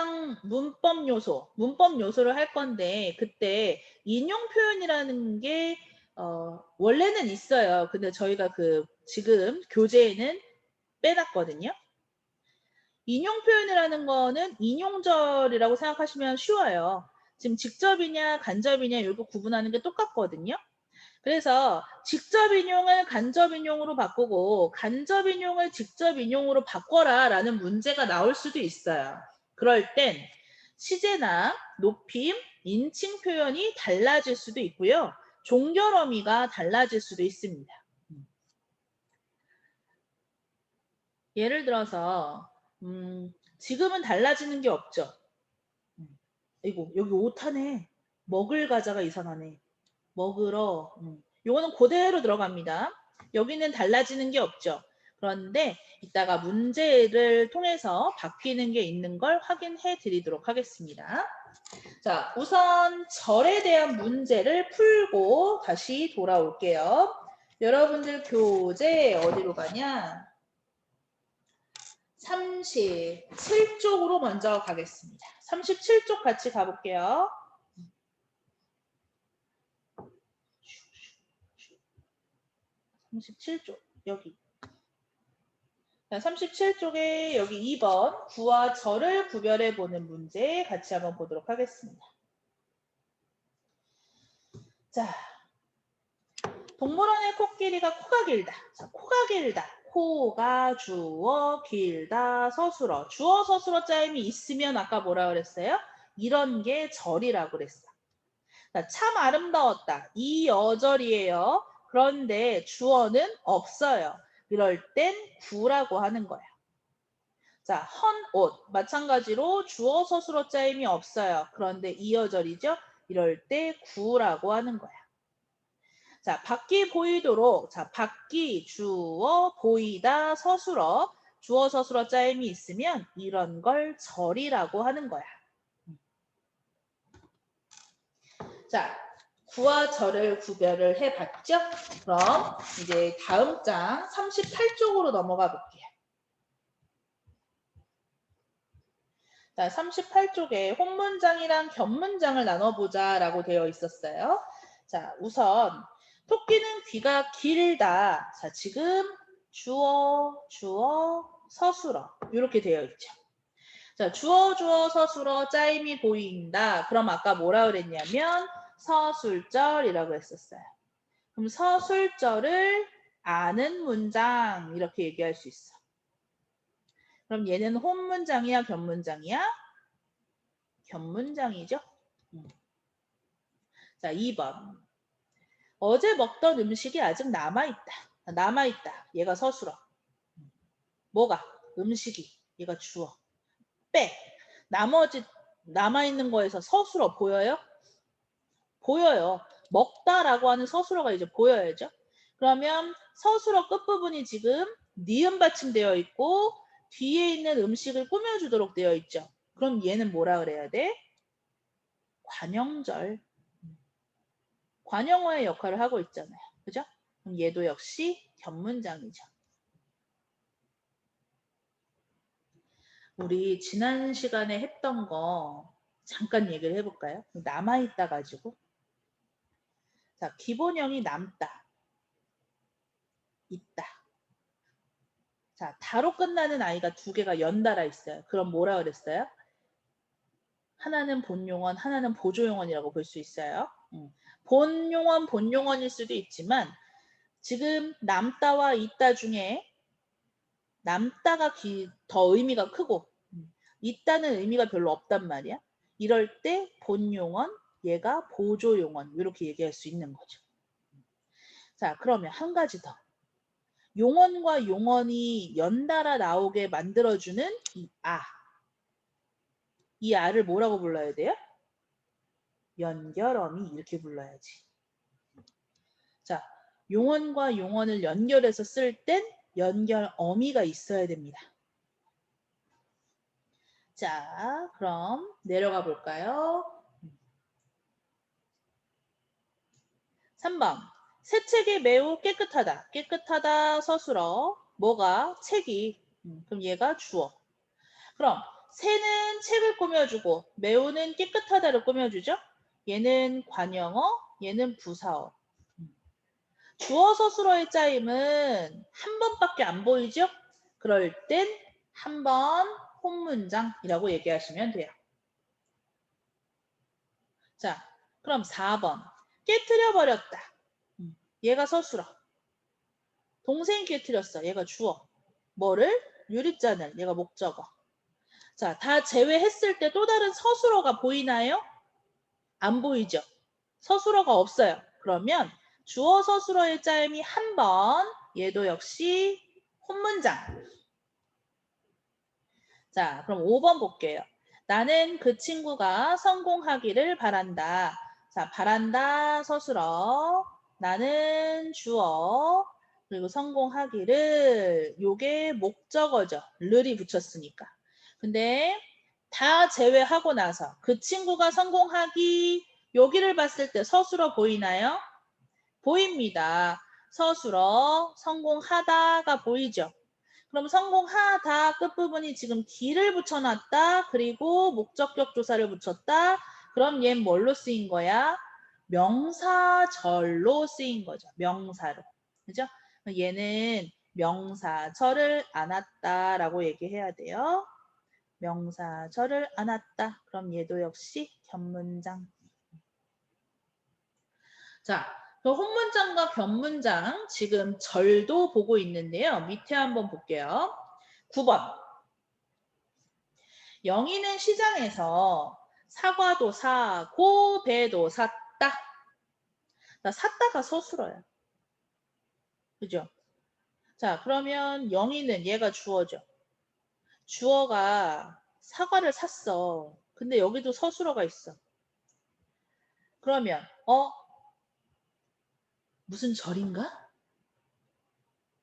요소를 할 건데 그때 인용 표현이라는 게 원래는 있어요. 근데 저희가 지금 교재에는 빼놨거든요. 인용 표현이라는 거는 인용절이라고 생각하시면 쉬워요. 지금 직접이냐 간접이냐 이거 구분하는 게 똑같거든요. 그래서 직접 인용을 간접 인용으로 바꾸고 간접 인용을 직접 인용으로 바꿔라 라는 문제가 나올 수도 있어요. 그럴 땐 시제나 높임, 인칭 표현이 달라질 수도 있고요. 종결 어미가 달라질 수도 있습니다. 예를 들어서 지금은 달라지는 게 없죠. 이거 여기 오타네. 먹을 과자가 이상하네. 먹으러 요거는 그대로 들어갑니다. 여기는 달라지는 게 없죠. 그런데 이따가 문제를 통해서 바뀌는 게 있는 걸 확인해 드리도록 하겠습니다. 자, 우선 절에 대한 문제를 풀고 다시 돌아올게요. 여러분들 교재 어디로 가냐? 37쪽으로 먼저 가겠습니다. 37쪽 같이 가볼게요. 37쪽 여기. 자, 37쪽에 여기 2번 구와 절을 구별해 보는 문제 같이 한번 보도록 하겠습니다. 자, 동물원의 코끼리가 코가 길다. 자, 코가 길다. 코가 주어, 길다, 서술어. 주어, 서술어 짜임이 있으면 아까 뭐라 그랬어요? 이런 게 절이라고 그랬어. 자, 참 아름다웠다. 이 어절이에요. 그런데 주어는 없어요. 이럴 땐 구라고 하는 거야. 자, 헌 옷. 마찬가지로 주어 서술어 짜임이 없어요. 그런데 이어절이죠. 이럴 때 구라고 하는 거야. 자, 밖이 보이도록. 자, 밖이 주어 보이다 서술어. 주어 서술어 짜임이 있으면 이런 걸 절이라고 하는 거야. 자, 구와 절을 구별을 해봤죠? 그럼 이제 다음 장 38쪽으로 넘어가 볼게요. 자, 38쪽에 혼문장이랑 견문장을 나눠보자 라고 되어 있었어요. 자, 우선 토끼는 귀가 길다. 자, 지금 주어, 서술어 이렇게 되어 있죠. 자, 주어, 서술어 짜임이 보인다. 그럼 아까 뭐라 그랬냐면 서술절이라고 했었어요. 그럼 서술절을 아는 문장 이렇게 얘기할 수 있어. 그럼 얘는 혼문장이야, 견문장이야? 견문장이죠. 자, 2번. 어제 먹던 음식이 아직 남아있다. 남아있다. 얘가 서술어. 뭐가? 음식이. 얘가 주어. 빼. 나머지 남아있는 거에서 서술어 보여요? 보여요. 먹다라고 하는 서술어가 이제 보여야죠. 그러면 서술어 끝부분이 지금 니은 받침되어 있고 뒤에 있는 음식을 꾸며주도록 되어 있죠. 그럼 얘는 뭐라 그래야 돼? 관형절. 관형어의 역할을 하고 있잖아요. 그죠? 그럼 얘도 역시 견문장이죠. 우리 지난 시간에 했던 거 잠깐 얘기를 해볼까요? 남아있다 가지고. 자, 기본형이 남다. 있다. 자, 다로 끝나는 아이가 두 개가 연달아 있어요. 그럼 뭐라 그랬어요? 하나는 본용언, 하나는 보조용언이라고 볼 수 있어요. 본용언, 본용언일 수도 있지만 지금 남다와 있다 중에 남다가 더 의미가 크고 있다는 의미가 별로 없단 말이야. 이럴 때 본용언, 얘가 보조용언 이렇게 얘기할 수 있는 거죠. 자, 그러면 한 가지 더. 용언과 용언이 연달아 나오게 만들어주는 이 아. 이 아를 뭐라고 불러야 돼요? 연결어미 이렇게 불러야지. 자, 용언과 용언을 연결해서 쓸 땐 연결어미가 있어야 됩니다. 자, 그럼 내려가 볼까요? 3번. 새 책이 매우 깨끗하다. 깨끗하다 서술어. 뭐가? 책이. 그럼 얘가 주어. 그럼 새는 책을 꾸며주고 매우는 깨끗하다를 꾸며주죠. 얘는 관형어, 얘는 부사어. 주어 서술어의 짜임은 한 번밖에 안 보이죠? 그럴 땐 한 번 혼문장이라고 얘기하시면 돼요. 자, 그럼 4번. 깨트려 버렸다. 얘가 서술어. 동생이 깨트렸어. 얘가 주어. 뭐를? 유리잔을. 얘가 목적어. 자, 다 제외했을 때 또 다른 서술어가 보이나요? 안 보이죠? 서술어가 없어요. 그러면 주어 서술어의 짜임이 한 번, 얘도 역시 혼문장. 자, 그럼 5번 볼게요. 나는 그 친구가 성공하기를 바란다. 자, 바란다 서술어. 나는 주어. 그리고 성공하기를 요게 목적어죠. 를이 붙였으니까. 근데 다 제외하고 나서 그 친구가 성공하기 여기를 봤을 때 서술어 보이나요? 보입니다. 서술어 성공하다가 보이죠? 그럼 성공하다 끝부분이 지금 기를 붙여놨다. 그리고 목적격 조사를 붙였다. 그럼 얘는 뭘로 쓰인 거야? 명사절로 쓰인 거죠. 명사로. 그죠? 얘는 명사절을 안았다라고 얘기해야 돼요. 명사절을 안았다. 그럼 얘도 역시 견문장. 자, 그 혼문장과 견문장 지금 절도 보고 있는데요. 밑에 한번 볼게요. 9번. 영희는 시장에서 사과도 사고 배도 샀다. 나 샀다가 서술어요. 그죠? 자, 그러면 영희는 얘가 주어죠. 주어가 사과를 샀어. 근데 여기도 서술어가 있어. 그러면 무슨 절인가?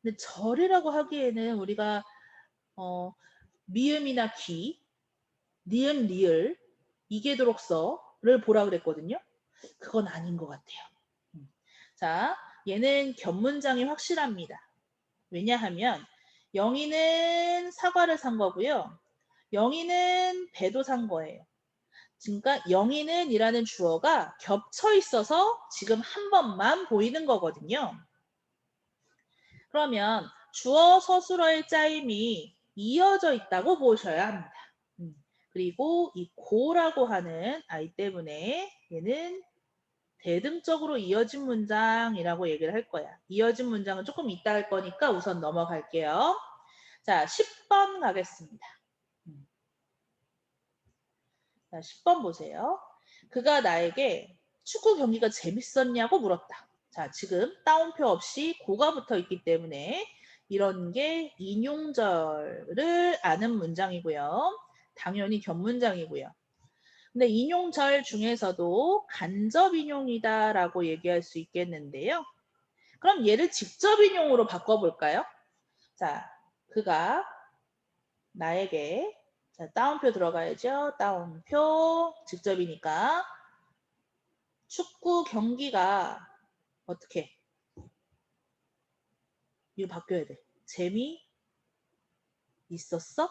근데 절이라고 하기에는 우리가 미음이나 기, 니은, 리을, 이계도록서를 보라 그랬거든요. 그건 아닌 것 같아요. 자, 얘는 견문장이 확실합니다. 왜냐하면 영희는 사과를 산 거고요. 영희는 배도 산 거예요. 그러니까 영희는 이라는 주어가 겹쳐 있어서 지금 한 번만 보이는 거거든요. 그러면 주어 서술어의 짜임이 이어져 있다고 보셔야 합니다. 그리고 이 고라고 하는 아이 때문에 얘는 대등적으로 이어진 문장이라고 얘기를 할 거야. 이어진 문장은 조금 이따 할 거니까 우선 넘어갈게요. 자, 10번 가겠습니다. 자, 10번 보세요. 그가 나에게 축구 경기가 재밌었냐고 물었다. 자, 지금 따옴표 없이 고가 붙어 있기 때문에 이런 게 인용절을 아는 문장이고요. 당연히 견문장이고요. 근데 인용절 중에서도 간접 인용이다라고 얘기할 수 있겠는데요. 그럼 얘를 직접 인용으로 바꿔볼까요? 자, 그가 나에게 자, 따옴표 들어가야죠. 따옴표 직접이니까 축구 경기가 어떻게 이거 바뀌어야 돼. 재미 있었어?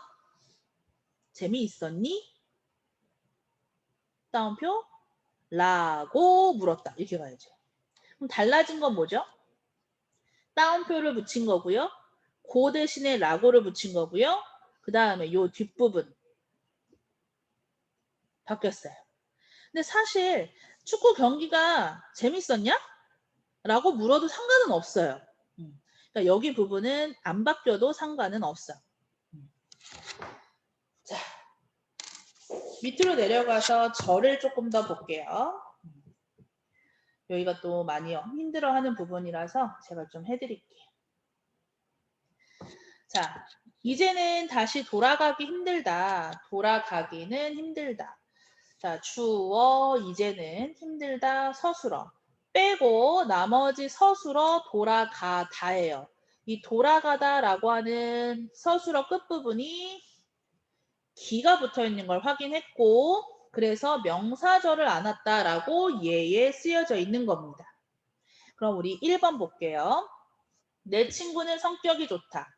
재미 있었니? 따옴표 라고 물었다. 이렇게 가야죠. 그럼 달라진 건 뭐죠? 따옴표를 붙인 거고요. 고 대신에 라고를 붙인 거고요. 그 다음에 요 뒷부분 바뀌었어요. 근데 사실 축구 경기가 재밌었냐? 라고 물어도 상관은 없어요. 그러니까 여기 부분은 안 바뀌어도 상관은 없어. 자, 밑으로 내려가서 절을 조금 더 볼게요. 여기가 또 많이 힘들어하는 부분이라서 제가 좀 해드릴게요. 자, 이제는 다시 돌아가기 힘들다. 돌아가기는 힘들다. 자, 주어 이제는 힘들다 서술어. 빼고 나머지 서술어 돌아가다예요. 이 돌아가다라고 하는 서술어 끝부분이 기가 붙어 있는 걸 확인했고 그래서 명사절을 안 왔다라고 예에 쓰여져 있는 겁니다. 그럼 우리 1번 볼게요. 내 친구는 성격이 좋다.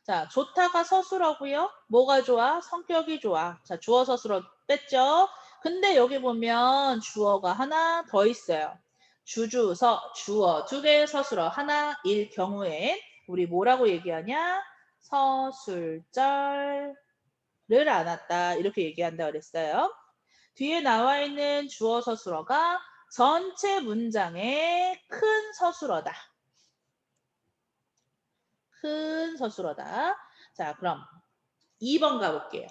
자, 좋다가 서술어고요. 뭐가 좋아? 성격이 좋아. 자, 주어 서술어 뺐죠? 근데 여기 보면 주어가 하나 더 있어요. 주주서, 주어 두 개의 서술어 하나일 경우에 우리 뭐라고 얘기하냐? 서술절 를 안 왔다 이렇게 얘기한다 그랬어요. 뒤에 나와 있는 주어 서술어가 전체 문장의 큰 서술어다. 큰 서술어다. 자, 그럼 2번 가볼게요.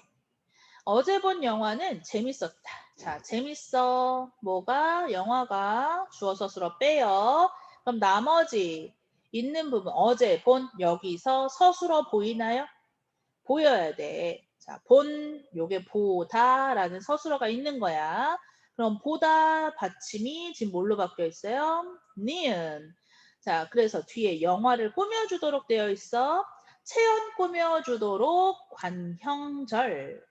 어제 본 영화는 재밌었다. 자, 재밌어. 뭐가? 영화가 주어 서술어 빼요. 그럼 나머지 있는 부분 어제 본 여기서 서술어 보이나요? 보여야 돼. 자, 본 요게 보다라는 서술어가 있는 거야. 그럼 보다 받침이 지금 뭘로 바뀌어 있어요? 니은. 자, 그래서 뒤에 영화를 꾸며주도록 되어 있어. 체험 꾸며주도록 관형절.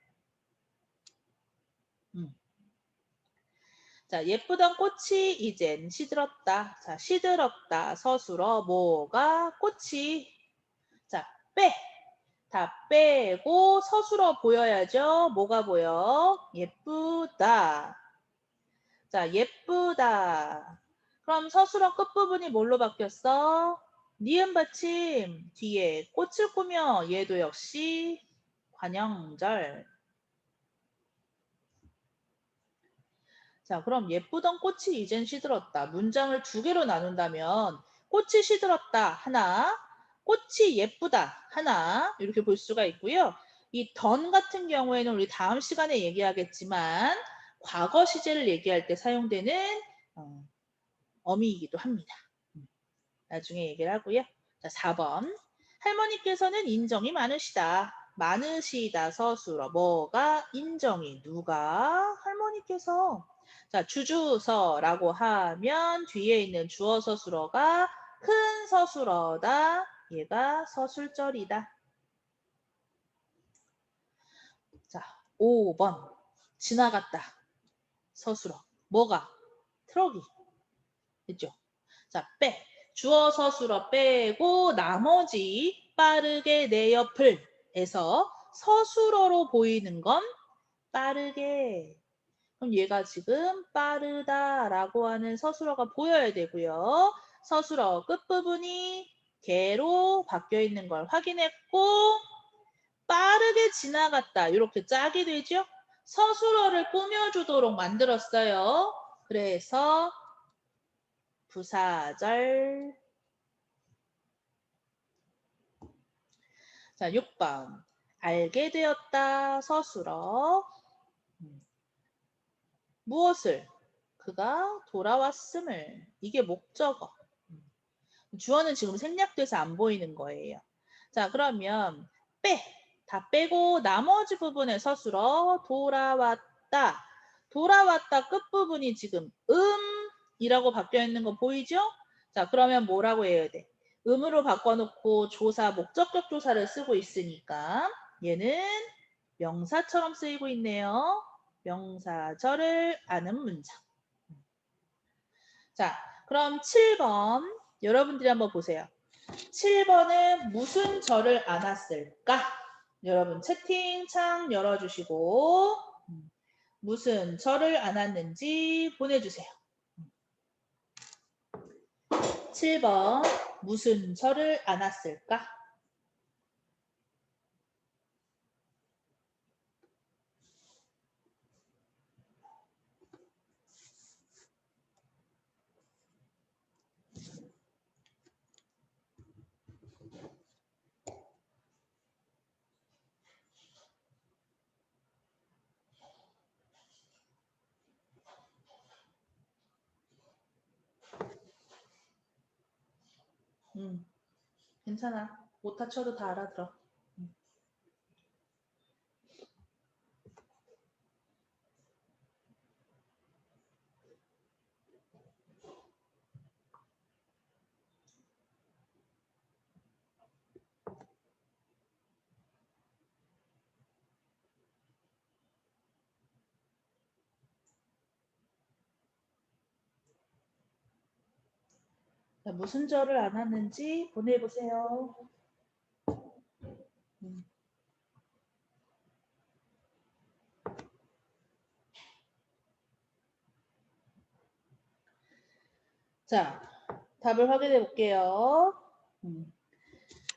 자, 예쁘던 꽃이 이젠 시들었다. 자, 시들었다. 서술어 뭐가 꽃이. 자, 빼. 다 빼고 서술어 보여야죠. 뭐가 보여? 예쁘다. 자, 예쁘다. 그럼 서술어 끝부분이 뭘로 바뀌었어? 니은 받침 뒤에 꽃을 꾸며 얘도 역시 관형절. 자, 그럼 예쁘던 꽃이 이젠 시들었다. 문장을 두 개로 나눈다면 꽃이 시들었다 하나, 꽃이 예쁘다 하나 이렇게 볼 수가 있고요. 이 던 같은 경우에는 우리 다음 시간에 얘기하겠지만 과거 시제를 얘기할 때 사용되는 어미이기도 합니다. 나중에 얘기를 하고요. 자, 4번. 할머니께서는 인정이 많으시다. 많으시다 서술어. 뭐가 인정이? 누가? 할머니께서. 자, 주주서라고 하면 뒤에 있는 주어 서술어가 큰 서술어다. 얘가 서술절이다. 자, 5번. 지나갔다. 서술어. 뭐가? 트럭이. 됐죠? 자, 빼. 주어 서술어 빼고 나머지 빠르게 내 옆을 에서 서술어로 보이는 건 빠르게. 그럼 얘가 지금 빠르다라고 하는 서술어가 보여야 되고요. 서술어 끝부분이 개로 바뀌어 있는 걸 확인했고 빠르게 지나갔다. 이렇게 짝이 되죠? 서술어를 꾸며주도록 만들었어요. 그래서 부사절. 자, 6번. 알게 되었다. 서술어. 무엇을? 그가 돌아왔음을. 이게 목적어. 주어는 지금 생략돼서 안 보이는 거예요. 자, 그러면 빼. 다 빼고 나머지 부분에 서술어 돌아왔다. 돌아왔다 끝부분이 지금 이라고 바뀌어 있는 거 보이죠? 자, 그러면 뭐라고 해야 돼? 음으로 바꿔놓고 조사, 목적격 조사를 쓰고 있으니까 얘는 명사처럼 쓰이고 있네요. 명사절을 아는 문장. 자, 그럼 7번 여러분들이 한번 보세요. 7번은 무슨 절을 안 왔을까? 여러분 채팅창 열어주시고 무슨 절을 안 왔는지 보내주세요. 7번 무슨 절을 안 왔을까? 괜찮아. 오타 쳐도 다 알아들어. 자, 무슨 절을 안 왔는지 보내보세요. 자, 답을 확인해 볼게요.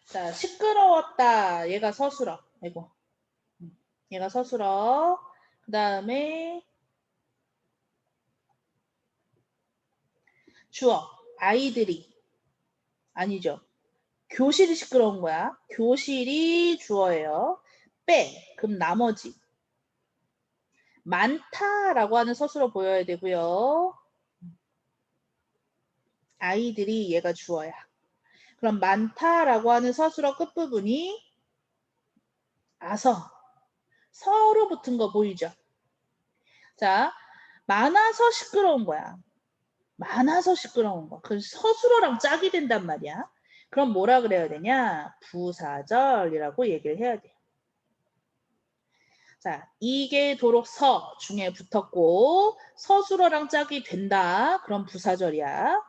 자, 시끄러웠다. 얘가 서술어. 아이고. 얘가 서술어. 그 다음에 주어. 아이들이. 아니죠. 교실이 시끄러운 거야. 교실이 주어예요. 빼. 그럼 나머지. 많다라고 하는 서술어 보여야 되고요. 아이들이 얘가 주어야. 그럼 많다라고 하는 서술어 끝부분이 아서. 서로 붙은 거 보이죠? 자, 많아서 시끄러운 거야. 많아서 시끄러운 거. 그 서술어랑 짝이 된단 말이야. 그럼 뭐라 그래야 되냐? 부사절이라고 얘기를 해야 돼요. 자, 이게 도록 서 중에 붙었고 서술어랑 짝이 된다. 그럼 부사절이야.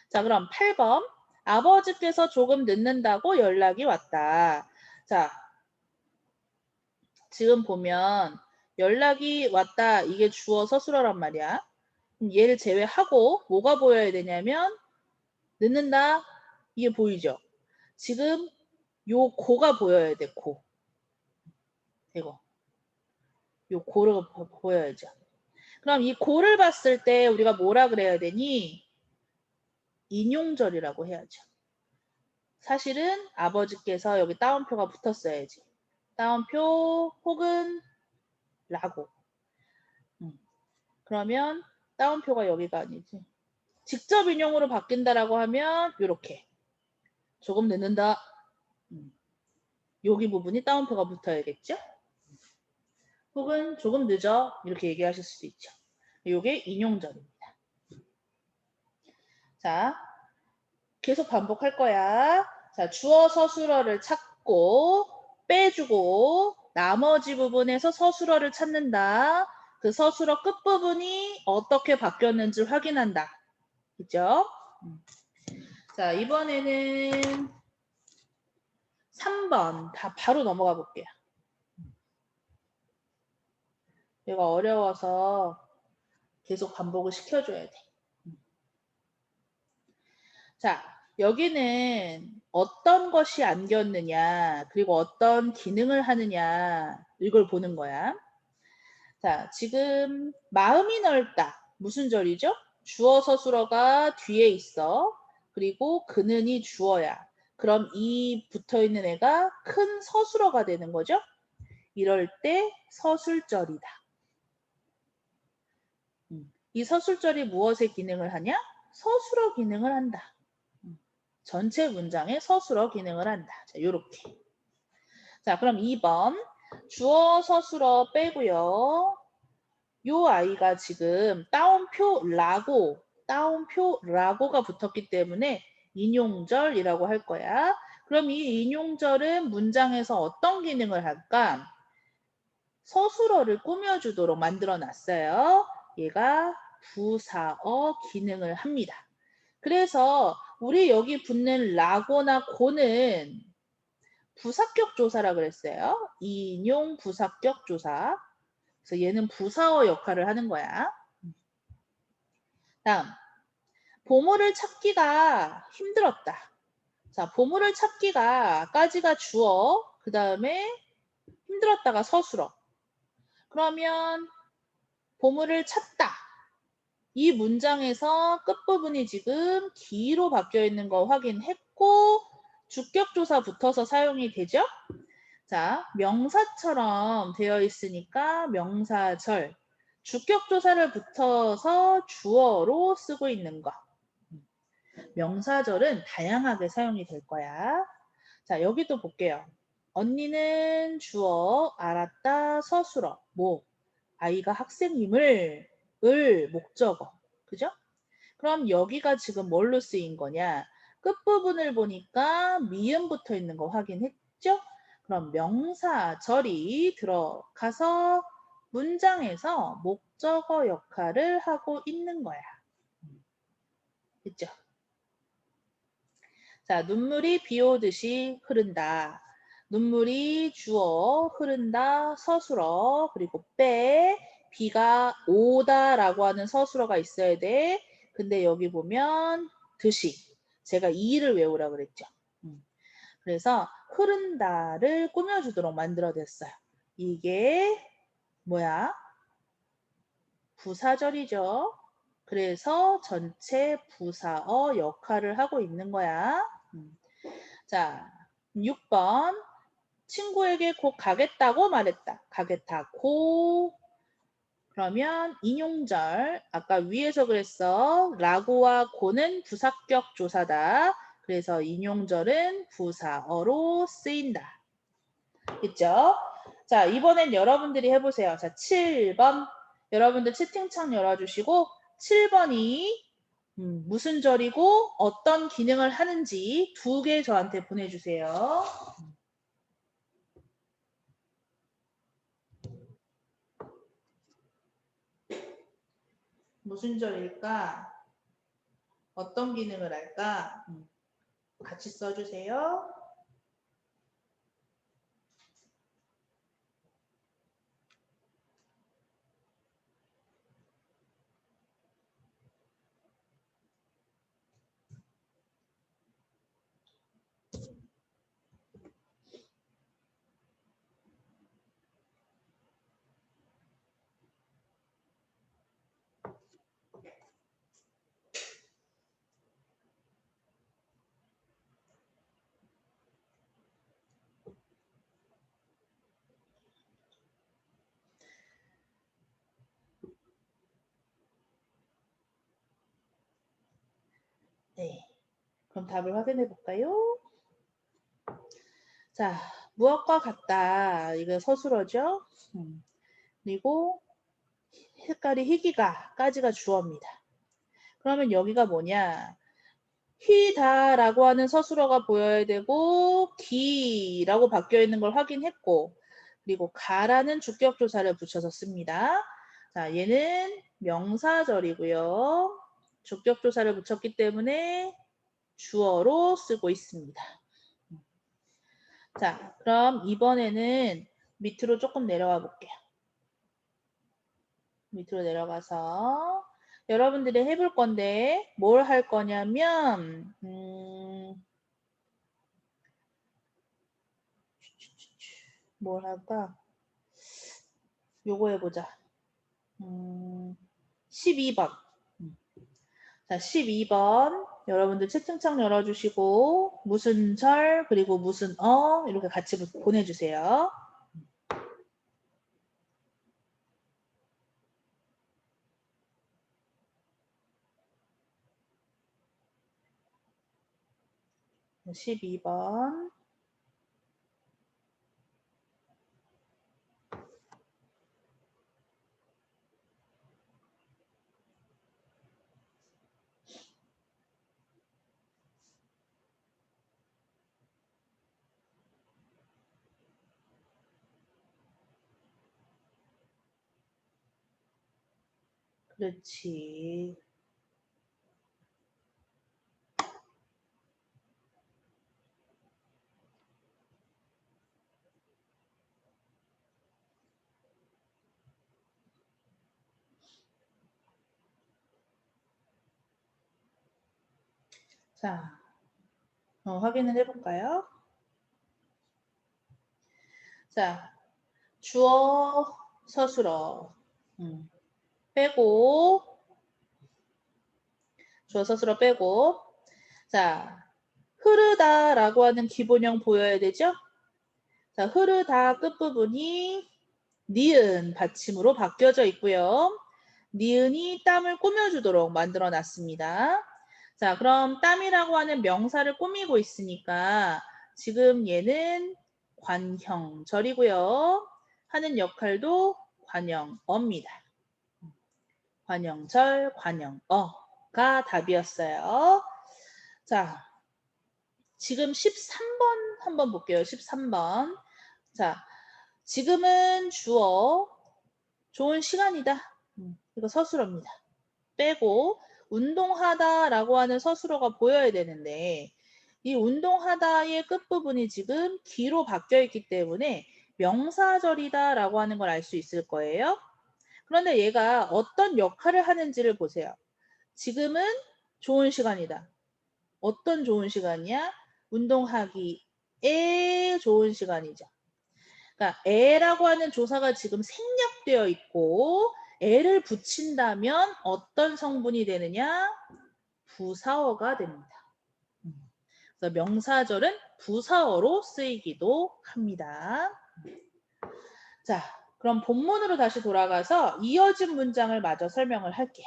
자, 그럼 8번. 아버지께서 조금 늦는다고 연락이 왔다. 자, 지금 보면 연락이 왔다. 이게 주어 서술어란 말이야. 얘를 제외하고 뭐가 보여야 되냐면 늦는다. 이게 보이죠? 지금 요 고가 보여야 돼. 고. 이거. 요 고를 보여야죠. 그럼 이 고를 봤을 때 우리가 뭐라 그래야 되니? 인용절이라고 해야죠. 사실은 아버지께서 여기 따옴표가 붙었어야지. 따옴표 혹은 라고. 그러면 따옴표가 여기가 아니지. 직접 인용으로 바뀐다라고 하면 이렇게. 조금 늦는다. 여기 부분이 따옴표가 붙어야겠죠? 혹은 조금 늦어 이렇게 얘기하실 수도 있죠. 이게 인용절입니다. 자, 계속 반복할 거야. 자, 주어 서술어를 찾고 빼주고 나머지 부분에서 서술어를 찾는다. 그 서술어 끝부분이 어떻게 바뀌었는지 확인한다. 그죠? 자, 이번에는 3번 다 바로 넘어가 볼게요. 얘가 어려워서 계속 반복을 시켜줘야 돼. 자, 여기는 어떤 것이 안겼느냐, 그리고 어떤 기능을 하느냐, 이걸 보는 거야. 자, 지금 마음이 넓다. 무슨 절이죠? 주어 서술어가 뒤에 있어. 그리고 그는이 주어야. 그럼 이 붙어 있는 애가 큰 서술어가 되는 거죠? 이럴 때 서술절이다. 이 서술절이 무엇의 기능을 하냐? 서술어 기능을 한다. 전체 문장의 서술어 기능을 한다. 자, 요렇게. 자, 그럼 2번. 주어 서술어 빼고요. 요 아이가 지금 따옴표라고가 붙었기 때문에 인용절이라고 할 거야. 그럼 이 인용절은 문장에서 어떤 기능을 할까? 서술어를 꾸며주도록 만들어 놨어요. 얘가 부사어 기능을 합니다. 그래서 우리 여기 붙는 라고나 고는 부사격 조사라 그랬어요. 인용 부사격 조사. 그래서 얘는 부사어 역할을 하는 거야. 다음, 보물을 찾기가 힘들었다. 자, 보물을 찾기가까지가 주어, 그 다음에 힘들었다가 서술어. 그러면 보물을 찾다. 이 문장에서 끝부분이 지금 기로 바뀌어 있는 거 확인했고 주격조사 붙어서 사용이 되죠? 자, 명사처럼 되어 있으니까 명사절. 주격조사를 붙어서 주어로 쓰고 있는 거. 명사절은 다양하게 사용이 될 거야. 자, 여기도 볼게요. 언니는 주어, 알았다, 서술어, 뭐, 아이가 학생임을, 목적어. 그죠? 그럼 여기가 지금 뭘로 쓰인 거냐? 끝부분을 보니까 미음 붙어 있는 거 확인했죠? 그럼 명사절이 들어가서 문장에서 목적어 역할을 하고 있는 거야. 있죠? 자, 눈물이 비 오듯이 흐른다. 눈물이 주어, 흐른다, 서술어, 그리고 빼, 비가 오다라고 하는 서술어가 있어야 돼. 근데 여기 보면 듯이 제가 이를 외우라 그랬죠. 그래서 흐른다를 꾸며주도록 만들어냈어요. 이게 뭐야? 부사절이죠. 그래서 전체 부사어 역할을 하고 있는 거야. 자, 6번. 친구에게 곧 가겠다고 말했다. 가겠다고. 그러면 인용절. 아까 위에서 그랬어. 라고와 고는 부사격 조사다. 그래서 인용절은 부사어로 쓰인다. 있죠? 자, 이번엔 여러분들이 해보세요. 자, 7번. 여러분들 채팅창 열어주시고 7번이 무슨 절이고 어떤 기능을 하는지 2개 저한테 보내주세요. 무슨 절일까? 어떤 기능을 할까? 같이 써주세요. 네. 그럼 답을 확인해 볼까요? 자, 무엇과 같다. 이거 서술어죠. 그리고 색깔이 희기가까지가 주어입니다. 그러면 여기가 뭐냐? 희다라고 하는 서술어가 보여야 되고 기라고 바뀌어 있는 걸 확인했고 그리고 가라는 주격조사를 붙여서 씁니다. 자, 얘는 명사절이고요. 주격조사를 붙였기 때문에 주어로 쓰고 있습니다. 자, 그럼 이번에는 밑으로 조금 내려와 볼게요. 밑으로 내려가서 여러분들이 해볼 건데 뭘 할 거냐면 뭘 할까? 요거 해보자. 12번. 자, 12번. 여러분들 채팅창 열어주시고 무슨 절 그리고 무슨 이렇게 같이 보내주세요. 자, 12번. 그렇지. 자, 확인을 해볼까요? 자, 주어, 서술어 빼고 주어, 서술어 빼고 자, 흐르다라고 하는 기본형 보여야 되죠? 자, 흐르다 끝부분이 니은 받침으로 바뀌어져 있고요. 니은이 땀을 꾸며주도록 만들어 놨습니다. 자, 그럼 땀이라고 하는 명사를 꾸미고 있으니까 지금 얘는 관형절이고요. 하는 역할도 관형어입니다. 관형절, 관형어가 답이었어요. 자, 지금 13번 한번 볼게요. 13번. 자, 지금은 주어 좋은 시간이다. 이거 서술어입니다. 빼고 운동하다라고 하는 서술어가 보여야 되는데 이 운동하다의 끝부분이 지금 기로 바뀌어 있기 때문에 명사절이다라고 하는 걸 알 수 있을 거예요. 그런데 얘가 어떤 역할을 하는지를 보세요. 지금은 좋은 시간이다. 어떤 좋은 시간이야? 운동하기에 좋은 시간이죠. 그러니까 애라고 하는 조사가 지금 생략되어 있고 애를 붙인다면 어떤 성분이 되느냐? 부사어가 됩니다. 그래서 명사절은 부사어로 쓰이기도 합니다. 자, 그럼 본문으로 다시 돌아가서 이어진 문장을 마저 설명을 할게요.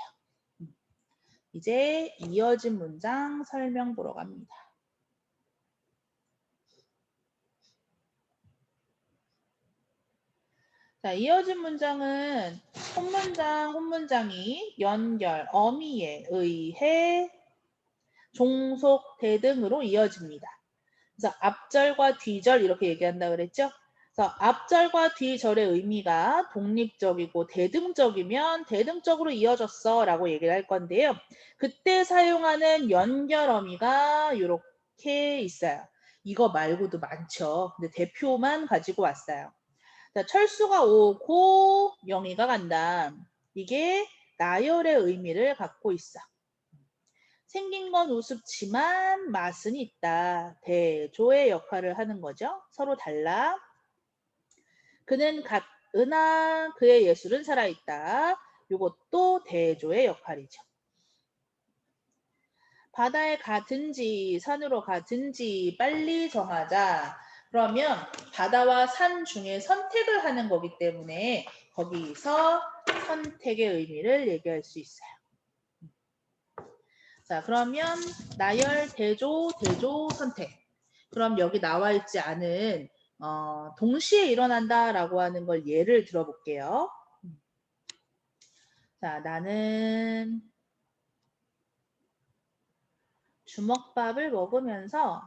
이제 이어진 문장 설명 보러 갑니다. 자, 이어진 문장은 혼문장이 연결, 어미에 의해 종속, 대등으로 이어집니다. 그래서 앞절과 뒤절 이렇게 얘기한다 그랬죠? 그래서 앞절과 뒤절의 의미가 독립적이고 대등적이면 대등적으로 이어졌어 라고 얘기를 할 건데요. 그때 사용하는 연결 어미가 이렇게 있어요. 이거 말고도 많죠. 근데 대표만 가지고 왔어요. 자, 철수가 오고 영희가 간다. 이게 나열의 의미를 갖고 있어. 생긴 건 우습지만 맛은 있다. 대조의 역할을 하는 거죠. 서로 달라. 그는 같으나 그의 예술은 살아있다. 이것도 대조의 역할이죠. 바다에 가든지 산으로 가든지 빨리 정하자. 그러면 바다와 산 중에 선택을 하는 거기 때문에 거기서 선택의 의미를 얘기할 수 있어요. 자, 그러면 나열, 대조, 선택. 그럼 여기 나와 있지 않은 동시에 일어난다라고 하는 걸 예를 들어볼게요. 자, 나는 주먹밥을 먹으면서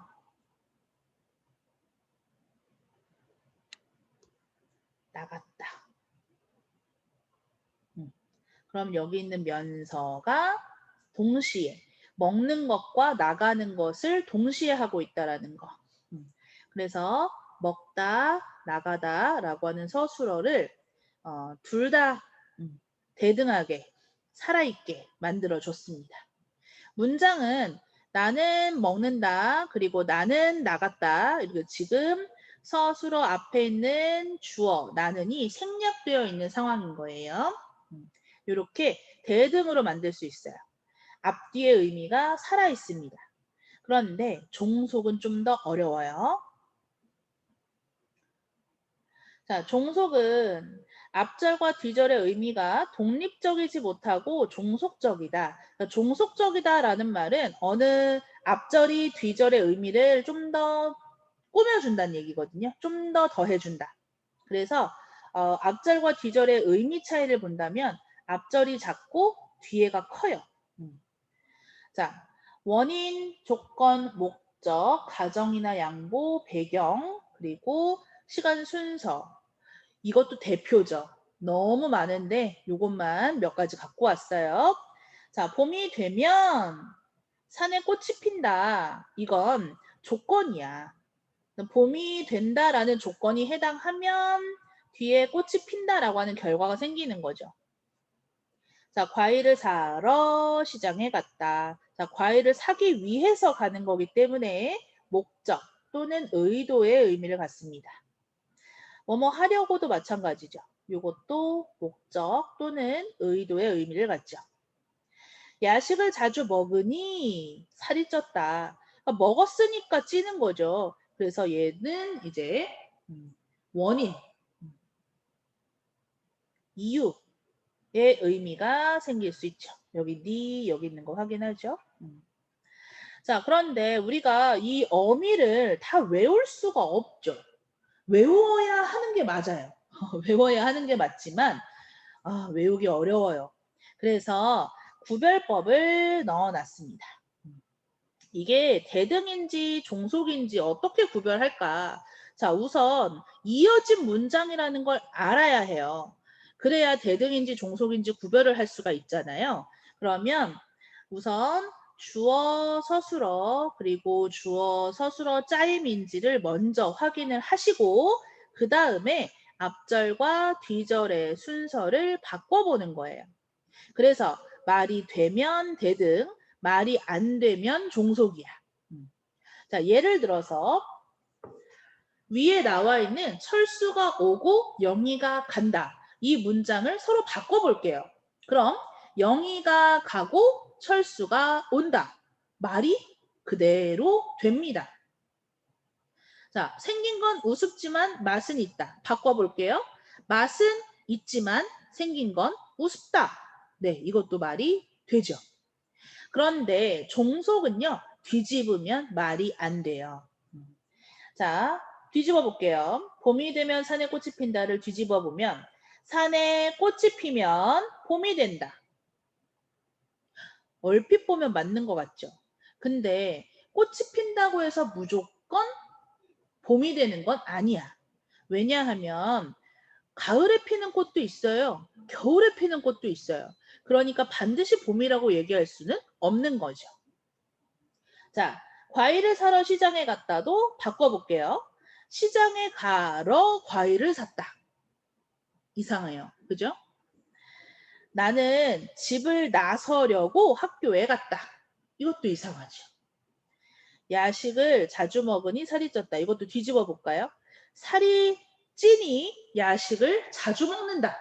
나갔다. 그럼 여기 있는 면서가 동시에 먹는 것과 나가는 것을 동시에 하고 있다라는 거. 그래서 먹다, 나가다라고 하는 서술어를 둘 다 대등하게 살아있게 만들어줬습니다. 문장은 나는 먹는다, 그리고 나는 나갔다. 이렇게 지금 서술어 앞에 있는 주어 나는이 생략되어 있는 상황인 거예요. 이렇게 대등으로 만들 수 있어요. 앞뒤의 의미가 살아 있습니다. 그런데 종속은 좀 더 어려워요. 자, 종속은 앞절과 뒤절의 의미가 독립적이지 못하고 종속적이다. 그러니까 종속적이다라는 말은 어느 앞절이 뒤절의 의미를 좀 더 꾸며준다는 얘기거든요. 좀 더 더해준다. 그래서 앞절과 뒤절의 의미 차이를 본다면 앞절이 작고 뒤에가 커요. 자, 원인, 조건, 목적, 가정이나 양보, 배경, 그리고 시간 순서. 이것도 대표죠. 너무 많은데 이것만 몇 가지 갖고 왔어요. 자, 봄이 되면 산에 꽃이 핀다. 이건 조건이야. 봄이 된다라는 조건이 해당하면 뒤에 꽃이 핀다라고 하는 결과가 생기는 거죠. 자, 과일을 사러 시장에 갔다. 자, 과일을 사기 위해서 가는 거기 때문에 목적 또는 의도의 의미를 갖습니다. 뭐뭐 하려고도 마찬가지죠. 이것도 목적 또는 의도의 의미를 갖죠. 야식을 자주 먹으니 살이 쪘다. 그러니까 먹었으니까 찌는 거죠. 그래서 얘는 이제 원인, 이유의 의미가 생길 수 있죠. 여기 니 여기 있는 거 확인하죠. 자, 그런데 우리가 이 어미를 다 외울 수가 없죠. 외워야 하는 게 맞아요. 외워야 하는 게 맞지만 외우기 어려워요. 그래서 구별법을 넣어놨습니다. 이게 대등인지 종속인지 어떻게 구별할까? 자, 우선 이어진 문장이라는 걸 알아야 해요. 그래야 대등인지 종속인지 구별을 할 수가 있잖아요. 그러면 우선 주어 서술어 그리고 주어 서술어 짜임인지를 먼저 확인을 하시고 그 다음에 앞절과 뒤절의 순서를 바꿔보는 거예요. 그래서 말이 되면 대등, 말이 안 되면 종속이야. 자, 예를 들어서 위에 나와 있는 철수가 오고 영희가 간다. 이 문장을 서로 바꿔볼게요. 그럼 영희가 가고 철수가 온다. 말이 그대로 됩니다. 자, 생긴 건 우습지만 맛은 있다. 바꿔볼게요. 맛은 있지만 생긴 건 우습다. 네, 이것도 말이 되죠. 그런데 종속은요, 뒤집으면 말이 안 돼요. 자, 뒤집어 볼게요. 봄이 되면 산에 꽃이 핀다를 뒤집어 보면 산에 꽃이 피면 봄이 된다. 얼핏 보면 맞는 것 같죠? 근데 꽃이 핀다고 해서 무조건 봄이 되는 건 아니야. 왜냐하면 가을에 피는 꽃도 있어요. 겨울에 피는 꽃도 있어요. 그러니까 반드시 봄이라고 얘기할 수는 없는 거죠. 자, 과일을 사러 시장에 갔다도 바꿔볼게요. 시장에 가러 과일을 샀다. 이상해요. 그죠? 나는 집을 나서려고 학교에 갔다. 이것도 이상하죠. 야식을 자주 먹으니 살이 쪘다. 이것도 뒤집어 볼까요? 살이 찌니 야식을 자주 먹는다.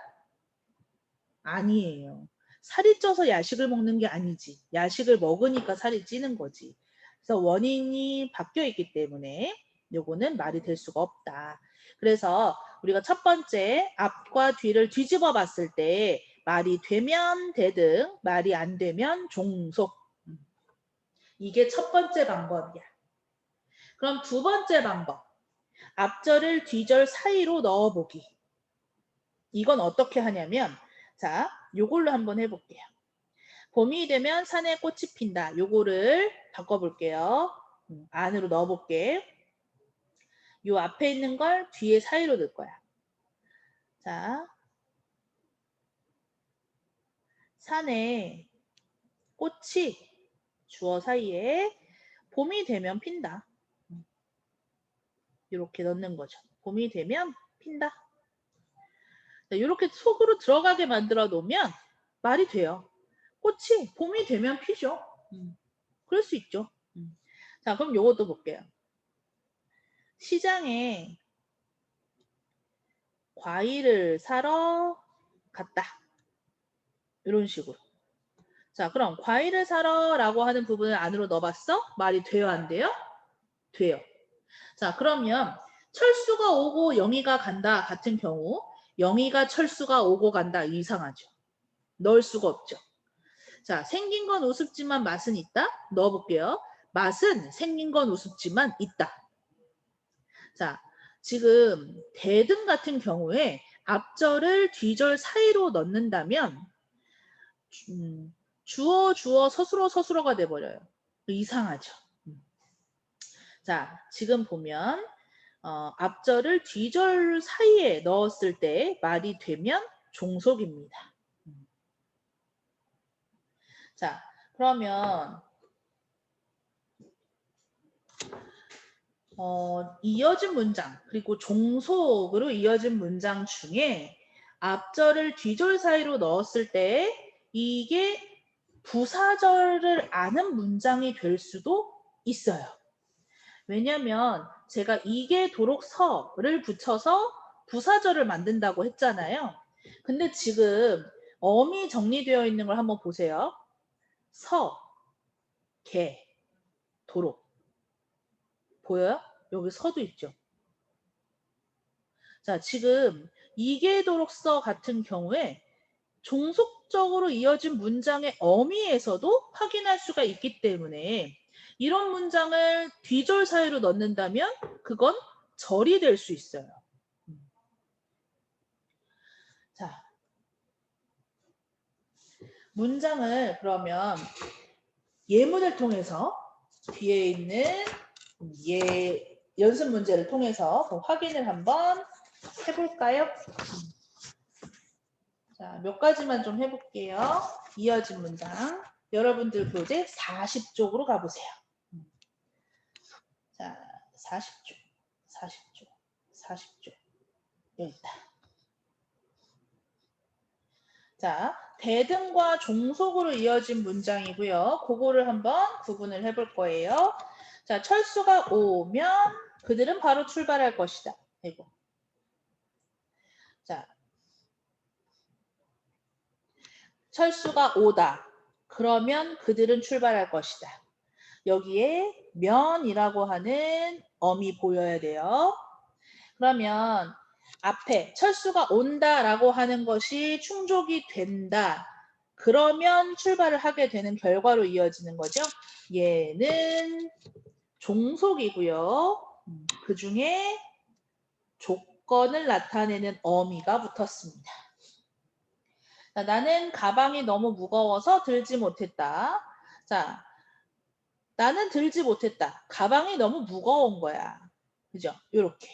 아니에요. 살이 쪄서 야식을 먹는 게 아니지. 야식을 먹으니까 살이 찌는 거지. 그래서 원인이 바뀌어 있기 때문에 요거는 말이 될 수가 없다. 그래서 우리가 첫 번째 앞과 뒤를 뒤집어 봤을 때 말이 되면 대등, 말이 안 되면 종속. 이게 첫 번째 방법이야. 그럼 두 번째 방법. 앞절을 뒤절 사이로 넣어보기. 이건 어떻게 하냐면 자, 요걸로 한번 해볼게요. 봄이 되면 산에 꽃이 핀다. 요거를 바꿔볼게요. 안으로 넣어볼게. 요 앞에 있는 걸 뒤에 사이로 넣을 거야. 자, 산에 꽃이 주어 사이에 봄이 되면 핀다. 이렇게 넣는 거죠. 봄이 되면 핀다. 이렇게 속으로 들어가게 만들어 놓으면 말이 돼요. 꽃이 봄이 되면 피죠. 그럴 수 있죠. 자, 그럼 요것도 볼게요. 시장에 과일을 사러 갔다. 이런 식으로. 자, 그럼 과일을 사러 라고 하는 부분을 안으로 넣어봤어? 말이 돼요, 안 돼요? 돼요. 자, 그러면 철수가 오고 영희가 간다 같은 경우 영희가 철수가 오고 간다 이상하죠. 넣을 수가 없죠. 자, 생긴 건 우습지만 맛은 있다? 넣어볼게요. 맛은 생긴 건 우습지만 있다. 자, 지금 대등 같은 경우에 앞절을 뒤절 사이로 넣는다면 주어 서술어가 돼버려요. 이상하죠. 자, 지금 보면 앞절을 뒤절 사이에 넣었을 때 말이 되면 종속입니다. 자, 그러면 이어진 문장 그리고 종속으로 이어진 문장 중에 앞절을 뒤절 사이로 넣었을 때 이게 부사절을 아는 문장이 될 수도 있어요. 왜냐면 제가 이게 도록 서를 붙여서 부사절을 만든다고 했잖아요. 근데 지금 어미 정리되어 있는 걸 한번 보세요. 서, 개, 도록. 보여요? 여기 서도 있죠. 자, 지금 이게 도록 서 같은 경우에 종속적으로 이어진 문장의 어미에서도 확인할 수가 있기 때문에 이런 문장을 뒤절 사이로 넣는다면 그건 절이 될 수 있어요. 자, 문장을 그러면 예문을 통해서 뒤에 있는 연습 문제를 통해서 확인을 한번 해볼까요? 자, 몇 가지만 좀 해볼게요. 이어진 문장. 여러분들 교재 40쪽으로 가보세요. 자, 40쪽, 40쪽, 40쪽. 여기 있다. 자, 대등과 종속으로 이어진 문장이고요. 그거를 한번 구분을 해볼 거예요. 자, 철수가 오면 그들은 바로 출발할 것이다. 이거. 자, 철수가 오다. 그러면 그들은 출발할 것이다. 여기에 면이라고 하는 어미 보여야 돼요. 그러면 앞에 철수가 온다라고 하는 것이 충족이 된다. 그러면 출발을 하게 되는 결과로 이어지는 거죠. 얘는 종속이고요. 그 중에 조건을 나타내는 어미가 붙었습니다. 자, 나는 가방이 너무 무거워서 들지 못했다. 자, 나는 들지 못했다. 가방이 너무 무거운 거야. 그죠? 요렇게.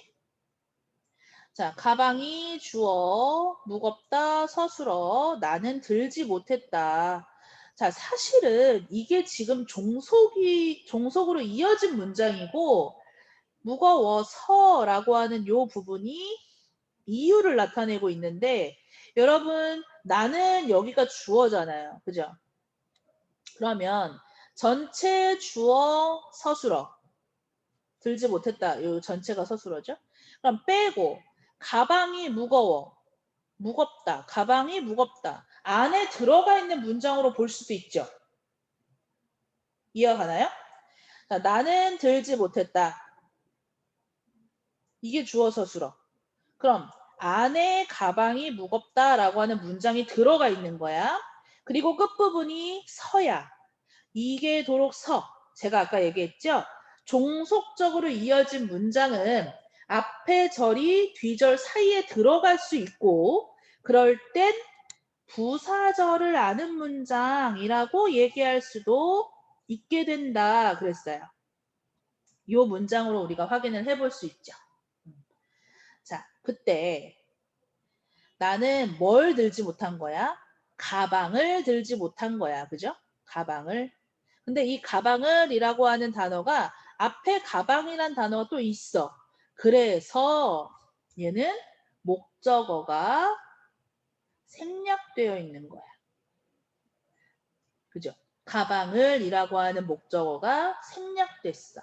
자, 가방이 주어, 무겁다, 서술어, 나는 들지 못했다. 자, 사실은 이게 지금 종속으로 이어진 문장이고, 무거워서라고 하는 요 부분이 이유를 나타내고 있는데, 여러분, 나는 여기가 주어잖아요. 그죠? 그러면 전체 주어, 서술어. 들지 못했다. 요 전체가 서술어죠. 그럼 빼고 가방이 무거워. 무겁다. 가방이 무겁다. 안에 들어가 있는 문장으로 볼 수도 있죠. 이해가나요? 자, 나는 들지 못했다. 이게 주어 서술어. 그럼 안에 가방이 무겁다라고 하는 문장이 들어가 있는 거야. 그리고 끝부분이 서야. 이게 도록 서. 제가 아까 얘기했죠? 종속적으로 이어진 문장은 앞에 절이 뒤절 사이에 들어갈 수 있고 그럴 땐 부사절을 아는 문장이라고 얘기할 수도 있게 된다 그랬어요. 이 문장으로 우리가 확인을 해볼 수 있죠. 자, 그때 나는 뭘 들지 못한 거야? 가방을 들지 못한 거야. 그죠? 가방을. 근데 이 가방을 이라고 하는 단어가 앞에 가방이란 단어가 또 있어. 그래서 얘는 목적어가 생략되어 있는 거야. 그죠? 가방을 이라고 하는 목적어가 생략됐어.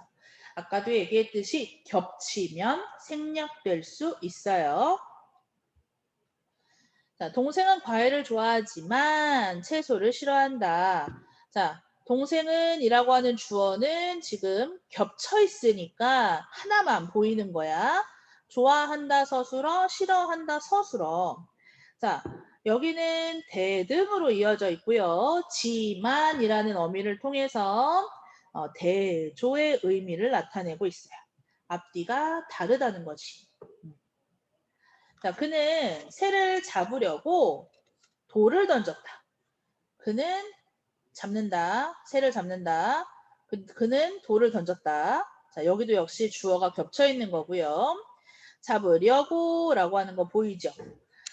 아까도 얘기했듯이 겹치면 생략될 수 있어요. 자, 동생은 과일을 좋아하지만 채소를 싫어한다. 자, 동생은 이라고 하는 주어는 지금 겹쳐 있으니까 하나만 보이는 거야. 좋아한다 서술어, 싫어한다 서술어. 자, 여기는 대등으로 이어져 있고요. 지만이라는 어미를 통해서 대조의 의미를 나타내고 있어요. 앞뒤가 다르다는 거지. 자, 그는 새를 잡으려고 돌을 던졌다. 그는 잡는다. 새를 잡는다. 그는 돌을 던졌다. 자, 여기도 역시 주어가 겹쳐 있는 거고요. 잡으려고 라고 하는 거 보이죠?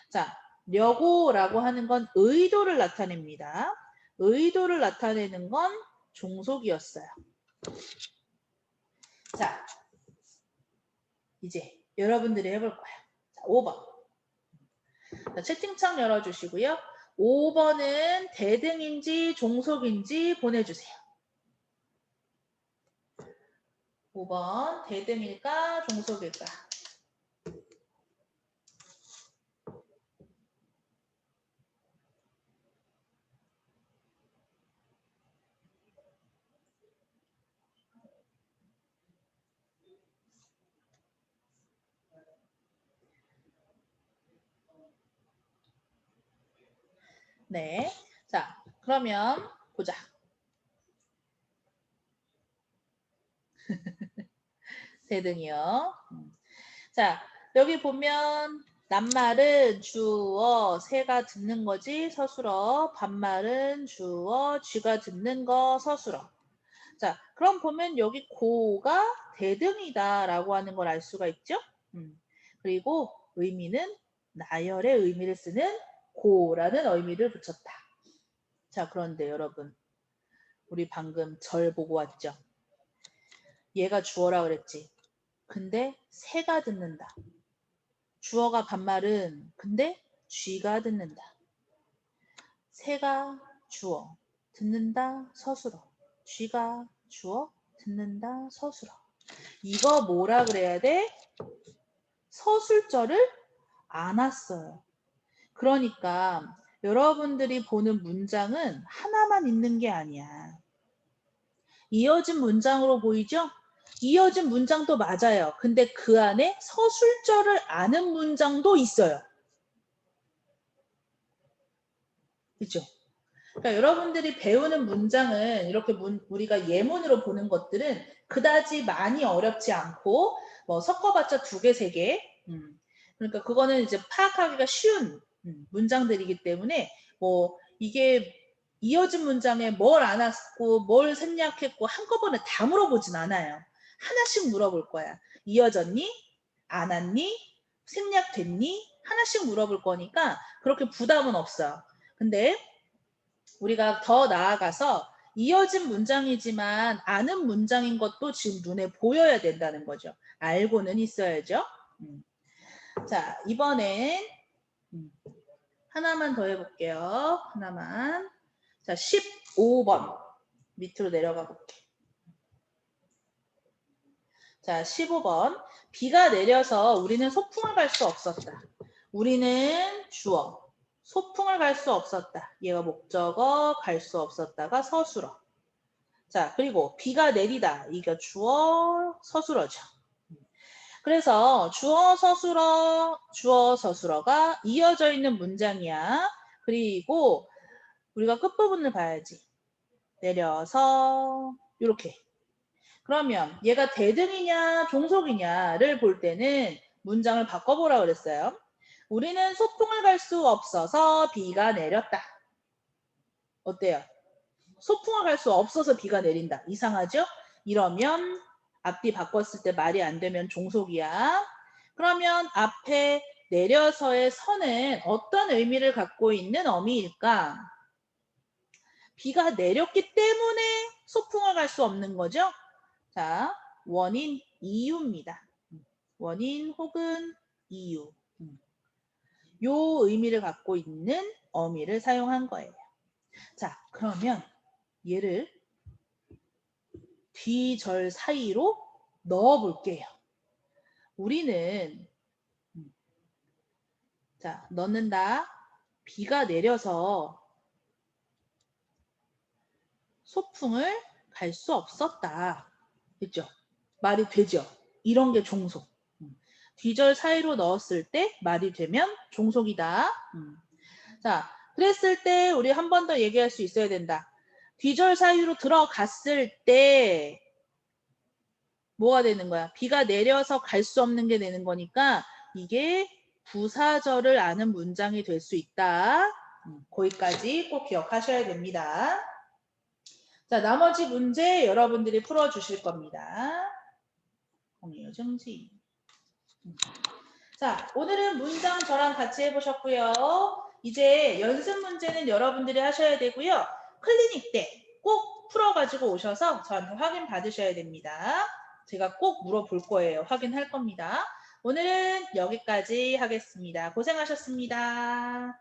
자, 려고라고 하는 건 의도를 나타냅니다. 의도를 나타내는 건 종속이었어요. 자, 이제 여러분들이 해볼 거예요. 자, 5번. 자, 채팅창 열어주시고요. 5번은 대등인지 종속인지 보내주세요. 5번 대등일까 종속일까? 네. 자, 그러면 보자. 대등이요. 자, 여기 보면 낱말은 주어, 새가 듣는 거지 서술어, 반말은 주어, 쥐가 듣는 거 서술어. 자, 그럼 보면 여기 고가 대등이다라고 하는 걸 알 수가 있죠? 그리고 의미는 나열의 의미를 쓰는 고라는 의미를 붙였다. 자, 그런데 여러분, 우리 방금 절 보고 왔죠? 얘가 주어라 그랬지. 근데 새가 듣는다. 주어가 반말은 근데 쥐가 듣는다. 새가 주어, 듣는다 서술어. 쥐가 주어, 듣는다 서술어. 이거 뭐라 그래야 돼? 서술절을 안 왔어요. 그러니까 여러분들이 보는 문장은 하나만 있는 게 아니야. 이어진 문장으로 보이죠? 이어진 문장도 맞아요. 근데 그 안에 서술절을 아는 문장도 있어요. 그죠? 그러니까 여러분들이 배우는 문장은 이렇게 우리가 예문으로 보는 것들은 그다지 많이 어렵지 않고 뭐 섞어봤자 2개, 3개. 그러니까 그거는 이제 파악하기가 쉬운 문장들이기 때문에 뭐 이게 이어진 문장에 뭘 안 왔고 뭘 생략했고 한꺼번에 다 물어보진 않아요. 하나씩 물어볼 거야. 이어졌니? 안 왔니? 생략됐니? 하나씩 물어볼 거니까 그렇게 부담은 없어요. 근데 우리가 더 나아가서 이어진 문장이지만 아는 문장인 것도 지금 눈에 보여야 된다는 거죠. 알고는 있어야죠. 자, 이번엔 하나만 더 해볼게요. 하나만. 자, 15번 밑으로 내려가 볼게. 자, 15번. 비가 내려서 우리는 소풍을 갈 수 없었다. 우리는 주어. 소풍을 갈 수 없었다. 얘가 목적어, 갈 수 없었다가 서술어. 자, 그리고 비가 내리다. 이게 주어, 서술어죠. 그래서 주어, 서술어가 이어져 있는 문장이야. 그리고 우리가 끝부분을 봐야지. 내려서 이렇게. 그러면 얘가 대등이냐 종속이냐를 볼 때는 문장을 바꿔보라 그랬어요. 우리는 소풍을 갈 수 없어서 비가 내렸다. 어때요? 소풍을 갈 수 없어서 비가 내린다. 이상하죠? 이러면 앞뒤 바꿨을 때 말이 안 되면 종속이야. 그러면 앞에 내려서의 선은 어떤 의미를 갖고 있는 어미일까? 비가 내렸기 때문에 소풍을 갈 수 없는 거죠? 자, 원인, 이유입니다. 원인 혹은 이유. 요 의미를 갖고 있는 어미를 사용한 거예요. 자, 그러면 얘를 뒤절 사이로 넣어 볼게요. 우리는 자, 넣는다. 비가 내려서 소풍을 갈 수 없었다. 됐죠? 말이 되죠? 이런 게 종속. 뒤절 사이로 넣었을 때 말이 되면 종속이다. 자, 그랬을 때 우리 한 번 더 얘기할 수 있어야 된다. 뒤절 사이로 들어갔을 때 뭐가 되는 거야? 비가 내려서 갈 수 없는 게 되는 거니까 이게 부사절을 아는 문장이 될 수 있다. 거기까지 꼭 기억하셔야 됩니다. 자, 나머지 문제 여러분들이 풀어주실 겁니다. 공유 정지. 자, 오늘은 문장 저랑 같이 해보셨고요. 이제 연습 문제는 여러분들이 하셔야 되고요. 클리닉 때 꼭 풀어가지고 오셔서 저한테 확인 받으셔야 됩니다. 제가 꼭 물어볼 거예요. 확인할 겁니다. 오늘은 여기까지 하겠습니다. 고생하셨습니다.